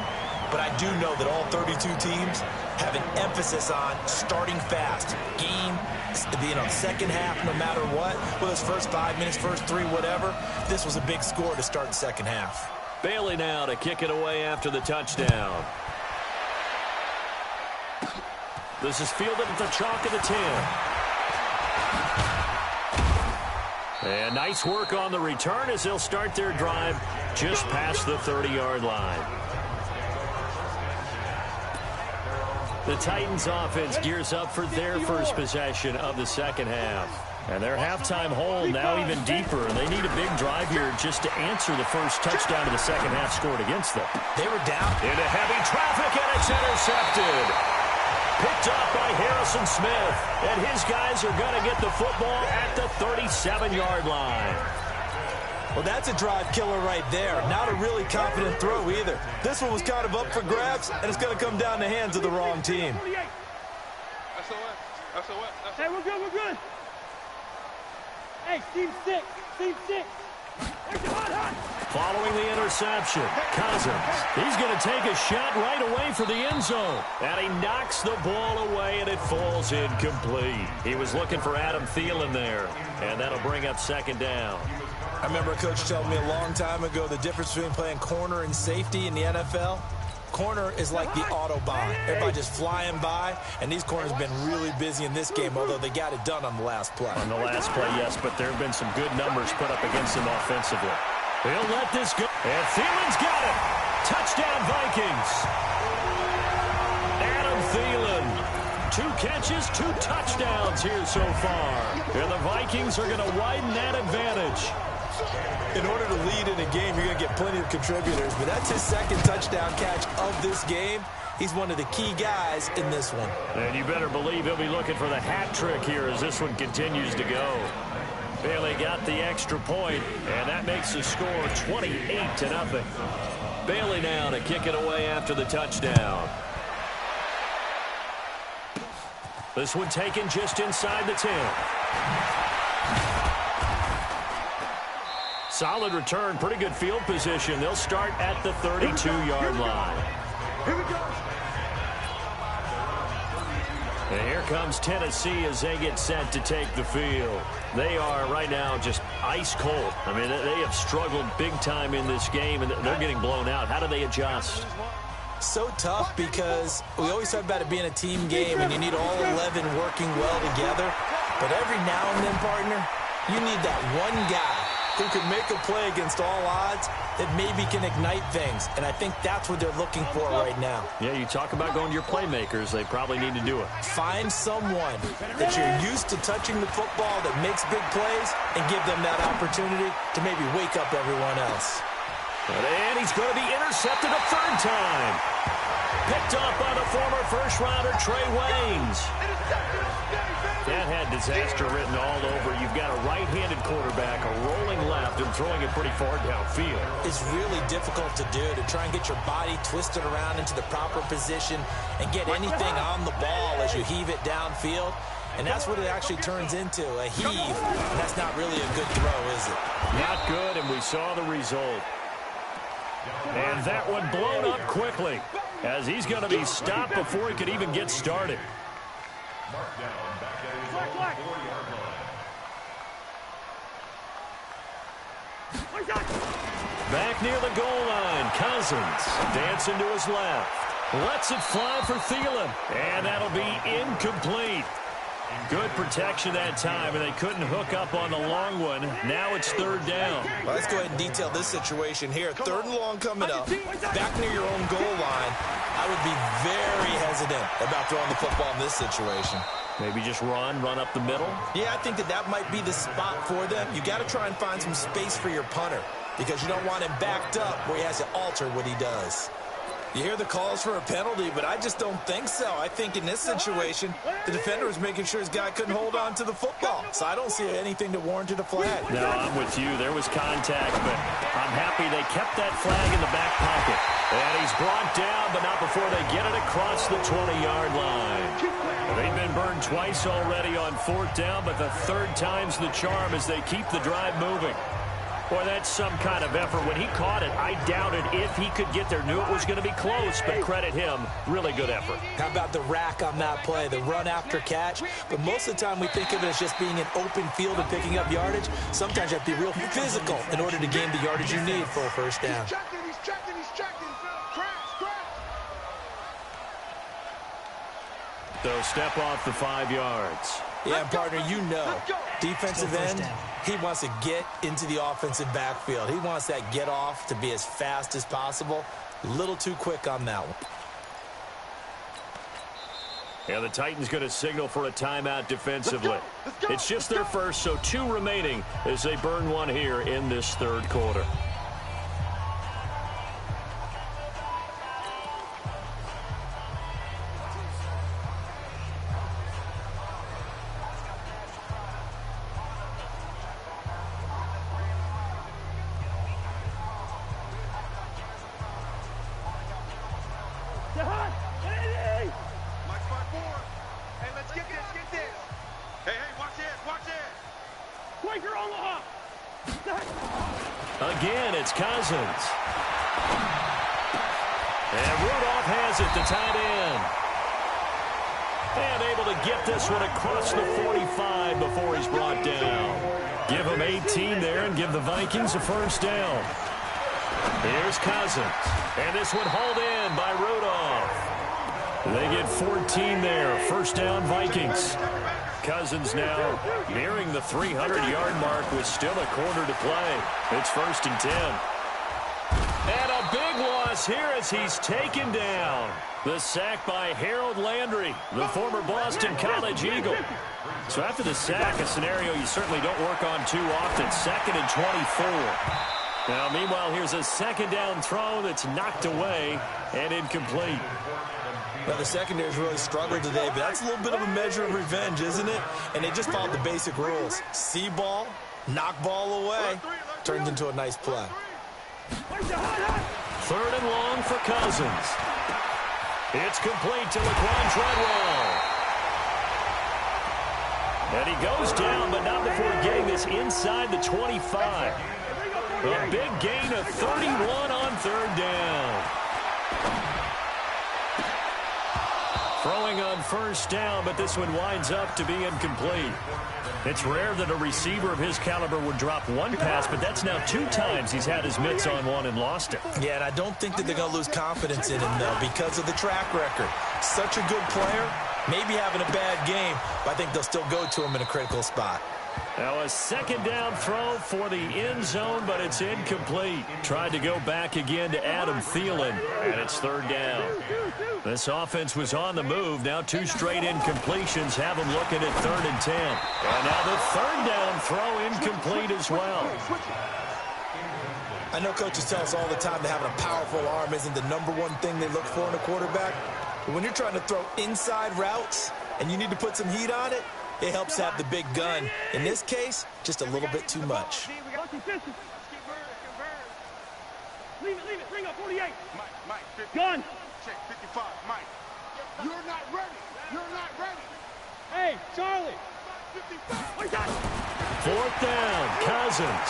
But I do know that all 32 teams have an emphasis on starting fast, game sense being on second half no matter what. Well, his first 5 minutes, first 3, whatever. This was a big score to start the second half. Bailey now to kick it away after the touchdown. This is fielded at the chalk of the 10. And nice work on the return as they'll start their drive just past the 30-yard line. The Titans offense gears up for their first possession of the second half. And their halftime hole now even deeper, and they need a big drive here just to answer the first touchdown of the second half scored against them. They were down into heavy traffic, and it's intercepted. Picked up by Harrison Smith, and his guys are going to get the football at the 37-yard line. Well, that's a drive killer right there. Not a really confident throw either. This one was kind of up for grabs, and it's going to come down the hands of the wrong team. Hey, we're good, we're good. Hey, team 6, team 6. Following the interception, Cousins. He's going to take a shot right away for the end zone. And he knocks the ball away, and it falls incomplete. He was looking for Adam Thielen there, and that'll bring up second down. I remember a coach telling me a long time ago the difference between playing corner and safety in the NFL. Corner is like the Autobahn. Everybody just flying by, and these corners have been really busy in this game, although they got it done on the last play. On the last play, yes, but there have been some good numbers put up against them offensively. He'll let this go, and Thielen's got it. Touchdown, Vikings. Adam Thielen. 2 catches, 2 touchdowns here so far. And the Vikings are going to widen that advantage. In order to lead in a game, you're going to get plenty of contributors, but that's his second touchdown catch of this game. He's one of the key guys in this one. And you better believe he'll be looking for the hat trick here as this one continues to go. Bailey got the extra point, and that makes the score 28-0. Bailey now to kick it away after the touchdown. This one taken just inside the 10. Solid return, pretty good field position. They'll start at the 32-yard line. Here we go. And here comes Tennessee as they get set to take the field. They are right now just ice cold. I mean, they have struggled big time in this game, and they're getting blown out. How do they adjust? So tough because we always talk about it being a team game, and you need all 11 working well together. But every now and then, partner, you need that one guy who can make a play against all odds that maybe can ignite things. And I think that's what they're looking for right now. Yeah, you talk about going to your playmakers. They probably need to do it. Find someone that you're used to touching the football that makes big plays and give them that opportunity to maybe wake up everyone else. And he's going to be intercepted a third time. Picked up by the former first-rounder Trey Waynes. That had disaster written all over. You've got a right-handed quarterback, a rolling left, and throwing it pretty far downfield. It's really difficult to do, to try and get your body twisted around into the proper position and get anything on the ball as you heave it downfield. And that's what it actually turns into, a heave. And that's not really a good throw, is it? Not good, and we saw the result. And that one blown up quickly as he's going to be stopped before he could even get started. Back near the goal line, Cousins dancing to his left. Lets it fly for Thielen, and that'll be incomplete. Good protection that time, and they couldn't hook up on the long one. Now it's third down. Well, let's go ahead and detail this situation here. 3rd and long coming up. Back near your own goal line. I would be very hesitant about throwing the football in this situation. Maybe just run up the middle? Yeah, I think that might be the spot for them. You got to try and find some space for your punter because you don't want him backed up where he has to alter what he does. You hear the calls for a penalty, but I just don't think so. I think in this situation, the defender was making sure his guy couldn't hold on to the football. So I don't see anything to warrant a flag. No, I'm with you. There was contact, but I'm happy they kept that flag in the back pocket. And he's brought down, but not before they get it across the 20-yard line. They've been burned twice already on 4th down, but the 3rd time's the charm as they keep the drive moving. Boy, that's some kind of effort. When he caught it, I doubted if he could get there. Knew it was going to be close, but credit him. Really good effort. How about the rack on that play, the run after catch? But most of the time we think of it as just being an open field and picking up yardage. Sometimes you have to be real physical in order to gain the yardage you need for a first down. He's checking. Crash. So step off the 5 yards. Yeah, partner, you know, defensive end, he wants to get into the offensive backfield. He wants that get off to be as fast as possible. A little too quick on that one. Yeah, the Titans going to signal for a timeout defensively. It's just their first, so 2 remaining as they burn one here in this third quarter. Again, it's Cousins. And Rudolph has it, the tight end. And able to get this one across the 45 before he's brought down. Give him 18 there and give the Vikings a first down. Here's Cousins. And this one hauled in by Rudolph. They get 14 there. First down, Vikings. Cousins now nearing the 300-yard mark with still a quarter to play. It's 1st and 10. And a big loss here as he's taken down. The sack by Harold Landry, the former Boston College Eagle. So after the sack, a scenario you certainly don't work on too often. 2nd and 24. Now, meanwhile, here's a 2nd down throw that's knocked away and incomplete. Well, the secondary's really struggled today, but that's a little bit of a measure of revenge, isn't it? And they just followed the basic rules. See ball, knock ball away, turns into a nice play. 3rd and long for Cousins. It's complete to Laquan Treadwell. And he goes down, but not before getting this inside the 25. A big gain of 31 on 3rd down. Throwing on first down, but this one winds up to be incomplete. It's rare that a receiver of his caliber would drop one pass, but that's now 2 times he's had his mitts on one and lost it. Yeah, and I don't think that they're going to lose confidence in him, though, because of the track record. Such a good player, maybe having a bad game, but I think they'll still go to him in a critical spot. Now a 2nd down throw for the end zone, but it's incomplete. Tried to go back again to Adam Thielen, and it's 3rd down. This offense was on the move. Now 2 straight incompletions have them looking at 3rd and 10. And now the 3rd down throw incomplete as well. I know coaches tell us all the time that having a powerful arm isn't the #1 thing they look for in a quarterback. But when you're trying to throw inside routes and you need to put some heat on it, it helps have the big gun. In this case, just a little bit too much. Leave it. Bring up 48. Mike, 50. Gun. Check 55. Mike, you're not ready. Hey, Charlie. 55. 4th down, Cousins.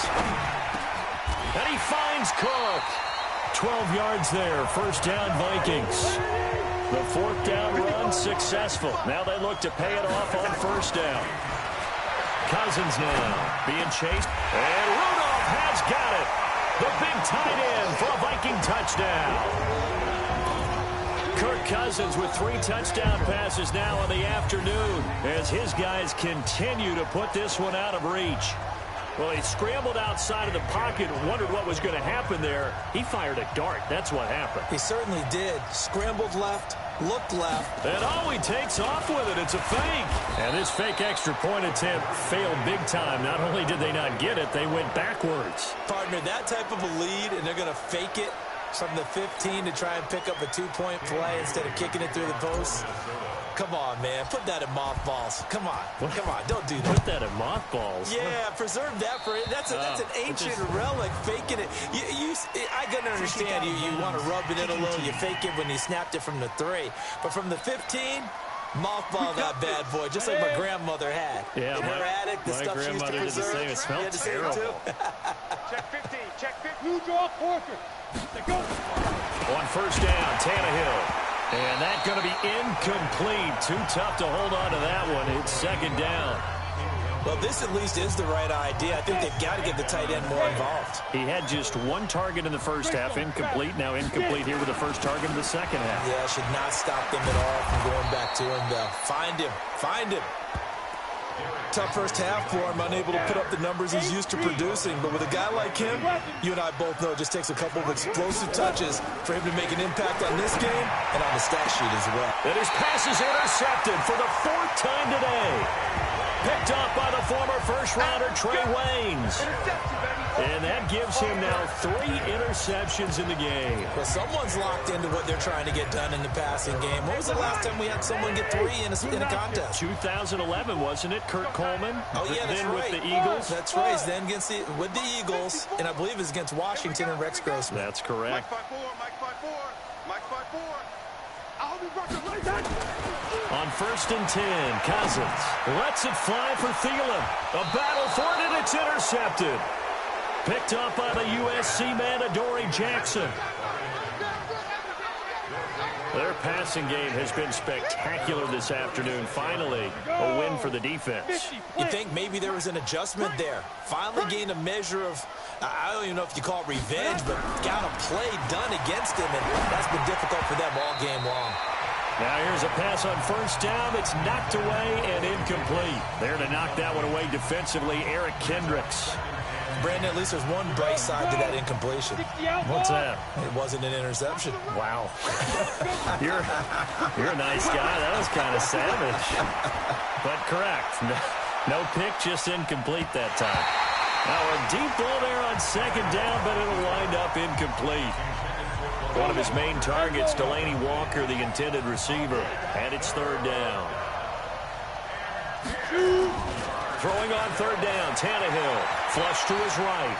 And he finds Cook. 12 yards there, first down Vikings. The 4th down run successful. Now they look to pay it off on first down. Cousins now being chased. And Rudolph has got it. The big tight end for a Viking touchdown. Kirk Cousins with 3 touchdown passes now in the afternoon as his guys continue to put this one out of reach. Well, he scrambled outside of the pocket and wondered what was going to happen there. He fired a dart. That's what happened. He certainly did. Scrambled left, looked left. And oh, he takes off with it. It's a fake. And this fake extra point attempt failed big time. Not only did they not get it, they went backwards. Partner, that type of a lead, and they're going to fake it from the 15 to try and pick up a 2-point play instead of kicking it through the post. Come on, man. Put that in mothballs. Come on. Come on. Don't do that. Put that in mothballs? Yeah, preserve that for it. That's an ancient relic, faking it. I can understand you want to rub it in a little. You fake it when you snapped it from the 3. But from the 15, mothball that bad boy, just like my grandmother had. Yeah, in her attic, the stuff she used to preserve. It smelled terrible. Two draw Corker. Go. On first down, Tannehill. And that's going to be incomplete. Too tough to hold on to that one. It's second down. Well, this at least is the right idea. I think they've got to get the tight end more involved. He had just one target in the first half, incomplete. Now incomplete here with the first target in the second half. Yeah, should not stop them at all from going back to him, though. Find him. Find him. Tough first half for him, unable to put up the numbers he's used to producing. But with a guy like him, you and I both know it just takes a couple of explosive touches for him to make an impact on this game and on the stat sheet as well. And his pass is intercepted for the fourth time today. Picked up by the former first-rounder Trey Waynes. And that gives him now 3 interceptions in the game. Well, someone's locked into what they're trying to get done in the passing game. When was the last time we had someone get 3 in a contest? 2011, wasn't it? Kurt Coleman? Oh, yeah, that's then right. with the Eagles? That's right. Then with the Eagles, and I believe it's against Washington and Rex Grossman. That's correct. Mike 5-4. Mike 5-4. I'll be back. On first and 10, Cousins lets it fly for Thielen. A battle for it, and it's intercepted. Picked up by the USC man, Adoree Jackson. Their passing game has been spectacular this afternoon. Finally, a win for the defense. You think maybe there was an adjustment there. Finally gained a measure of, I don't even know if you call it revenge, but got a play done against him, and that's been difficult for them all game long. Now here's a pass on first down. It's knocked away and incomplete. There to knock that one away defensively, Eric Kendricks. Brandon, at least there's one bright side to that incompletion. What's that? It wasn't an interception. Wow. You're a nice guy. That was kind of savage. But correct. No pick, just incomplete that time. Now a deep ball there on second down, but it'll wind up incomplete. One of his main targets, Delaney Walker, the intended receiver. And it's third down. Throwing on third down, Tannehill. Flush to his right.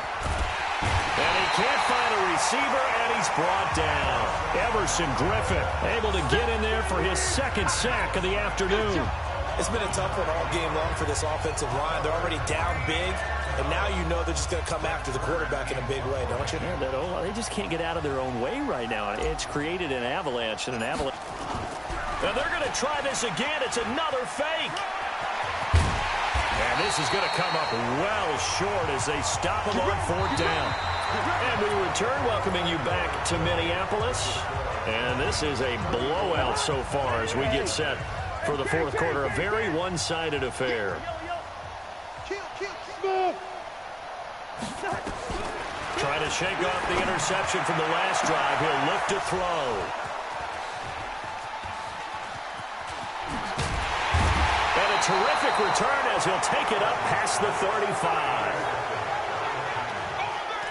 And he can't find a receiver, and he's brought down. Everson Griffin able to get in there for his second sack of the afternoon. It's been a tough one all game long for this offensive line. They're already down big, and now you know they're just going to come after the quarterback in a big way, don't you? Yeah, they just can't get out of their own way right now. It's created an avalanche and an avalanche. And they're going to try this again. It's another fake. And this is going to come up well short as they stop him on fourth down. And we return, welcoming you back to Minneapolis. And this is a blowout so far as we get set for the fourth quarter. A very one-sided affair. Trying to shake off the interception from the last drive. He'll look to throw. And a terrific return as he'll take it up past the 35.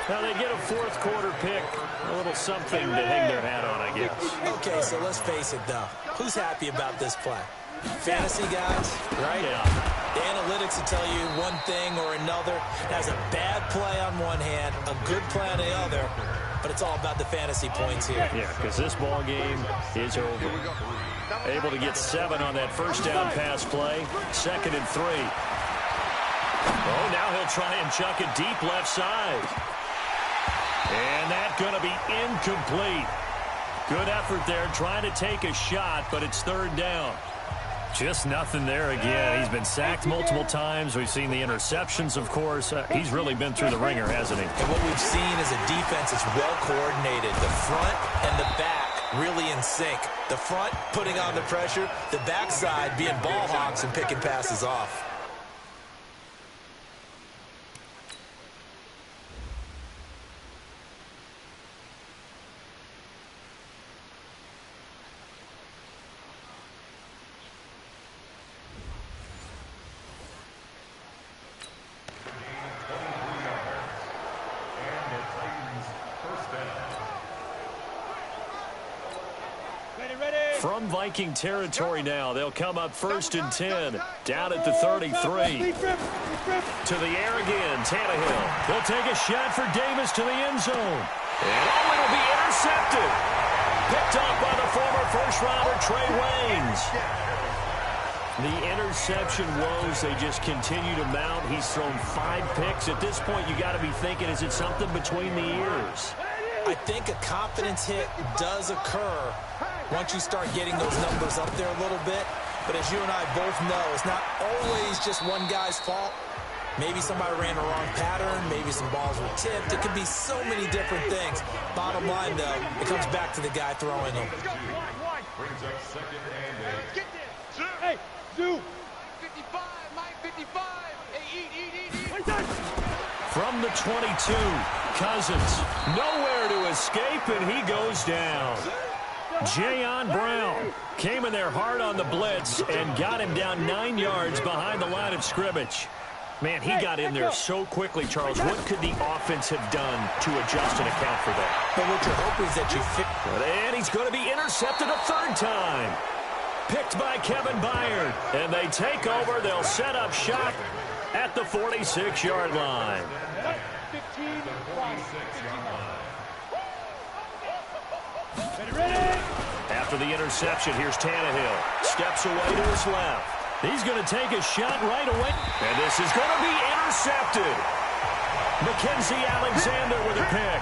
Now they get a fourth quarter pick. A little something to hang their hat on, I guess. Okay, so let's face it, though. Who's happy about this play? Fantasy guys, right? Yeah. The analytics will tell you one thing or another. Has a bad play on one hand, a good play on the other, but it's all about the fantasy points here. Yeah, because this ball game is over. Able to get 7 on that first down pass play. 2nd and 3. Oh, now he'll try and chuck it deep left side. And that's going to be incomplete. Good effort there, trying to take a shot, but it's third down. Just nothing there again. He's been sacked multiple times. We've seen the interceptions, of course. He's really been through the ringer, hasn't he? And what we've seen is a defense that's well coordinated. The front and the back really in sync. The front putting on the pressure, the backside being ball hawks and picking passes off. From Viking territory now, they'll come up 1st and 10, down at the 33. To the air again, Tannehill. He'll take a shot for Davis to the end zone. And oh, it'll be intercepted. Picked up by the former first-rounder Trey Waynes. The interception woes, they just continue to mount. He's thrown 5 picks. At this point, you got to be thinking, is it something between the ears? I think a confidence hit does occur once you start getting those numbers up there a little bit. But as you and I both know, it's not always just one guy's fault. Maybe somebody ran the wrong pattern. Maybe some balls were tipped. It could be so many different things. Bottom line, though, it comes back to the guy throwing them. Hey, Zoo. 55, Mike, 55. Hey, eat. From the 22, Cousins. Nowhere to escape, and he goes down. Jayon Brown came in there hard on the blitz and got him down 9 yards behind the line of scrimmage. Man, he got in there so quickly, Charles. What could the offense have done to adjust and account for that? But what you're hoping is that you fit. And he's going to be intercepted a 3rd time. Picked by Kevin Byard. And they take over. They'll set up shop at the 46-yard line. 15, ready? After the interception, here's Tannehill. Steps away to his left. He's going to take a shot right away. And this is going to be intercepted. Mackenzie Alexander with a pick.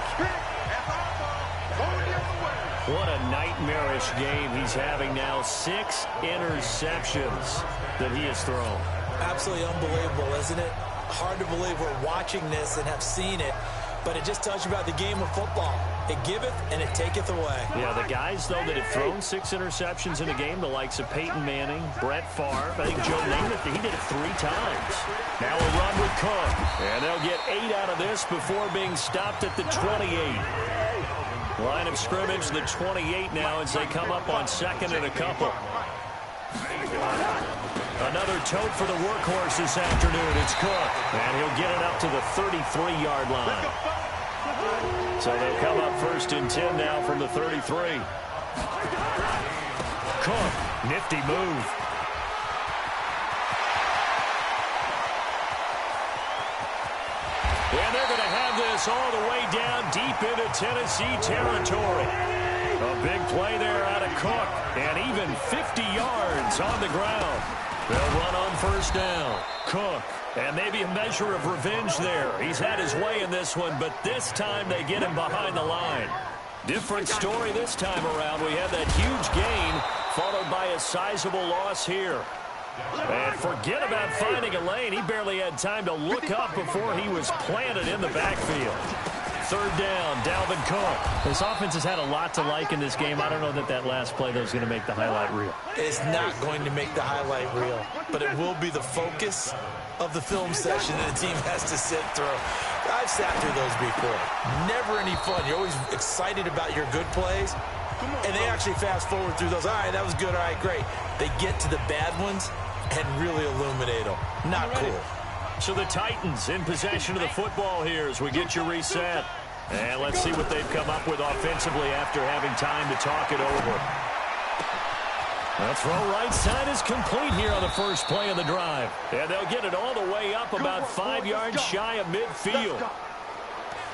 What a nightmarish game he's having now. 6 interceptions that he has thrown. Absolutely unbelievable, isn't it? Hard to believe we're watching this and have seen it, but it just tells you about the game of football. It giveth and it taketh away. Yeah, the guys, though, that have thrown 6 interceptions in a game, the likes of Peyton Manning, Brett Favre, I think Joe Namath, he did it 3 times. Now a run with Cook, and they'll get 8 out of this before being stopped at the 28. Line of scrimmage, the 28 now as they come up on 2nd and a couple. Another tote for the workhorse this afternoon. It's Cook, and he'll get it up to the 33-yard line. So they'll come up 1st and 10 now from the 33. Cook, nifty move. And they're going to have this all the way down deep into Tennessee territory. A big play there out of Cook, and even 50 yards on the ground. They'll run on 1st down. Cook, and maybe a measure of revenge there. He's had his way in this one, but this time they get him behind the line. Different story this time around. We had that huge gain, followed by a sizable loss here. And forget about finding a lane. He barely had time to look up before he was planted in the backfield. 3rd down, Dalvin Cook. This offense has had a lot to like in this game. I don't know that last play, though, is going to make the highlight reel. It's not going to make the highlight reel, but it will be the focus of the film session that the team has to sit through. I've sat through those before. Never any fun. You're always excited about your good plays, and they actually fast forward through those. All right, that was good. All right, great. They get to the bad ones and really illuminate them. Not cool. So the Titans in possession of the football here as we get you reset. And let's see what they've come up with offensively after having time to talk it over. The throw right side is complete here on the first play of the drive. And they'll get it all the way up about 5 yards shy of midfield.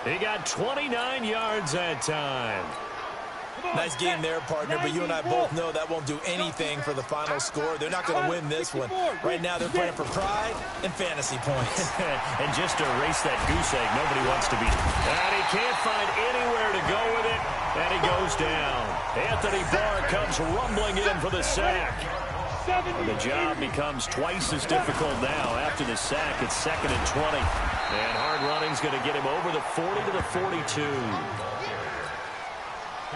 He got 29 yards that time. Nice game there, partner, but you and I both know that won't do anything for the final score. They're not going to win this one. Right now, they're playing for pride and fantasy points. And just to erase that goose egg, nobody wants to be. And he can't find anywhere to go with it, and he goes down. Anthony Barr comes rumbling in for the sack. And the job becomes twice as difficult now. After the sack, it's 2nd and 20. And hard running's going to get him over the 40 to the 42.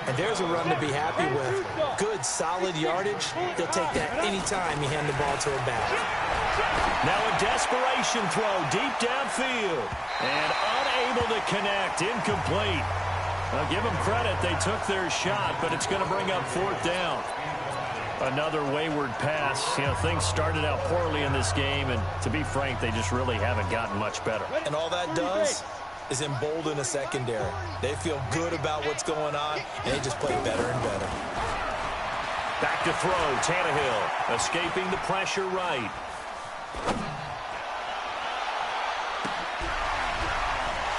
And there's a run to be happy with. Good, solid yardage. He'll take that anytime you hand the ball to a back. Now a desperation throw deep downfield. And unable to connect. Incomplete. I'll give them credit. They took their shot, but it's going to bring up 4th down. Another wayward pass. You know, things started out poorly in this game, and to be frank, they just really haven't gotten much better. And all that does is embolden a secondary. They feel good about what's going on, and they just play better and better. Back to throw, Tannehill escaping the pressure right.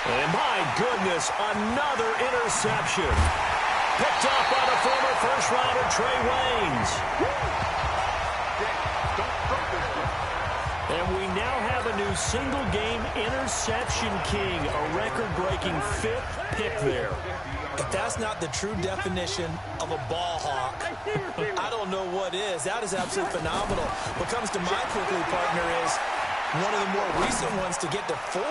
And my goodness, another interception. Picked up by the former first-rounder Trey Waynes. And we now have a new single-game interception king, a record-breaking 5th pick there. If that's not the true definition of a ball hawk, I don't know what is. That is absolutely phenomenal. What comes to mind quickly, partner, is one of the more recent ones to get to 4.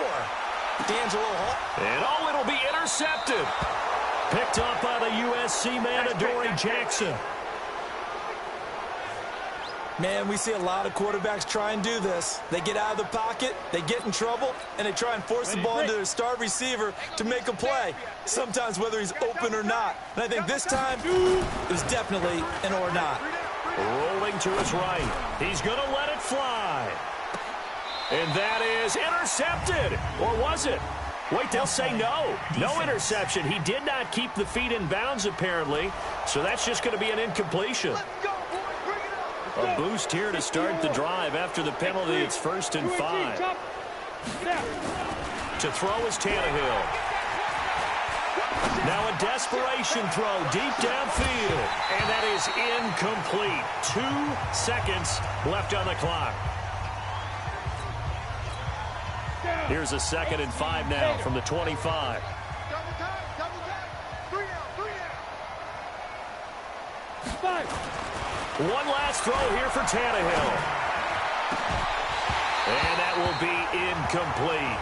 D'Angelo Hall. And it'll be intercepted. Picked up by the USC man, Adoree Jackson. Man, we see a lot of quarterbacks try and do this. They get out of the pocket, they get in trouble, and they try and force the ball into their star receiver to make a play, sometimes whether he's open or not. And I think this time, it was definitely an or not. Rolling to his right. He's going to let it fly. And that is intercepted. Or was it? Wait, they'll say no. No interception. He did not keep the feet in bounds, apparently. So that's just going to be an incompletion. A boost here to start the drive after the penalty. It's 1st and 5. To throw is Tannehill. Now a desperation throw deep downfield. And that is incomplete. 2 seconds left on the clock. Here's a 2nd and 5 now from the 25. One last throw here for Tannehill. And that will be incomplete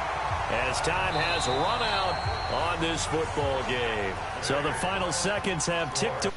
as time has run out on this football game. So the final seconds have ticked away.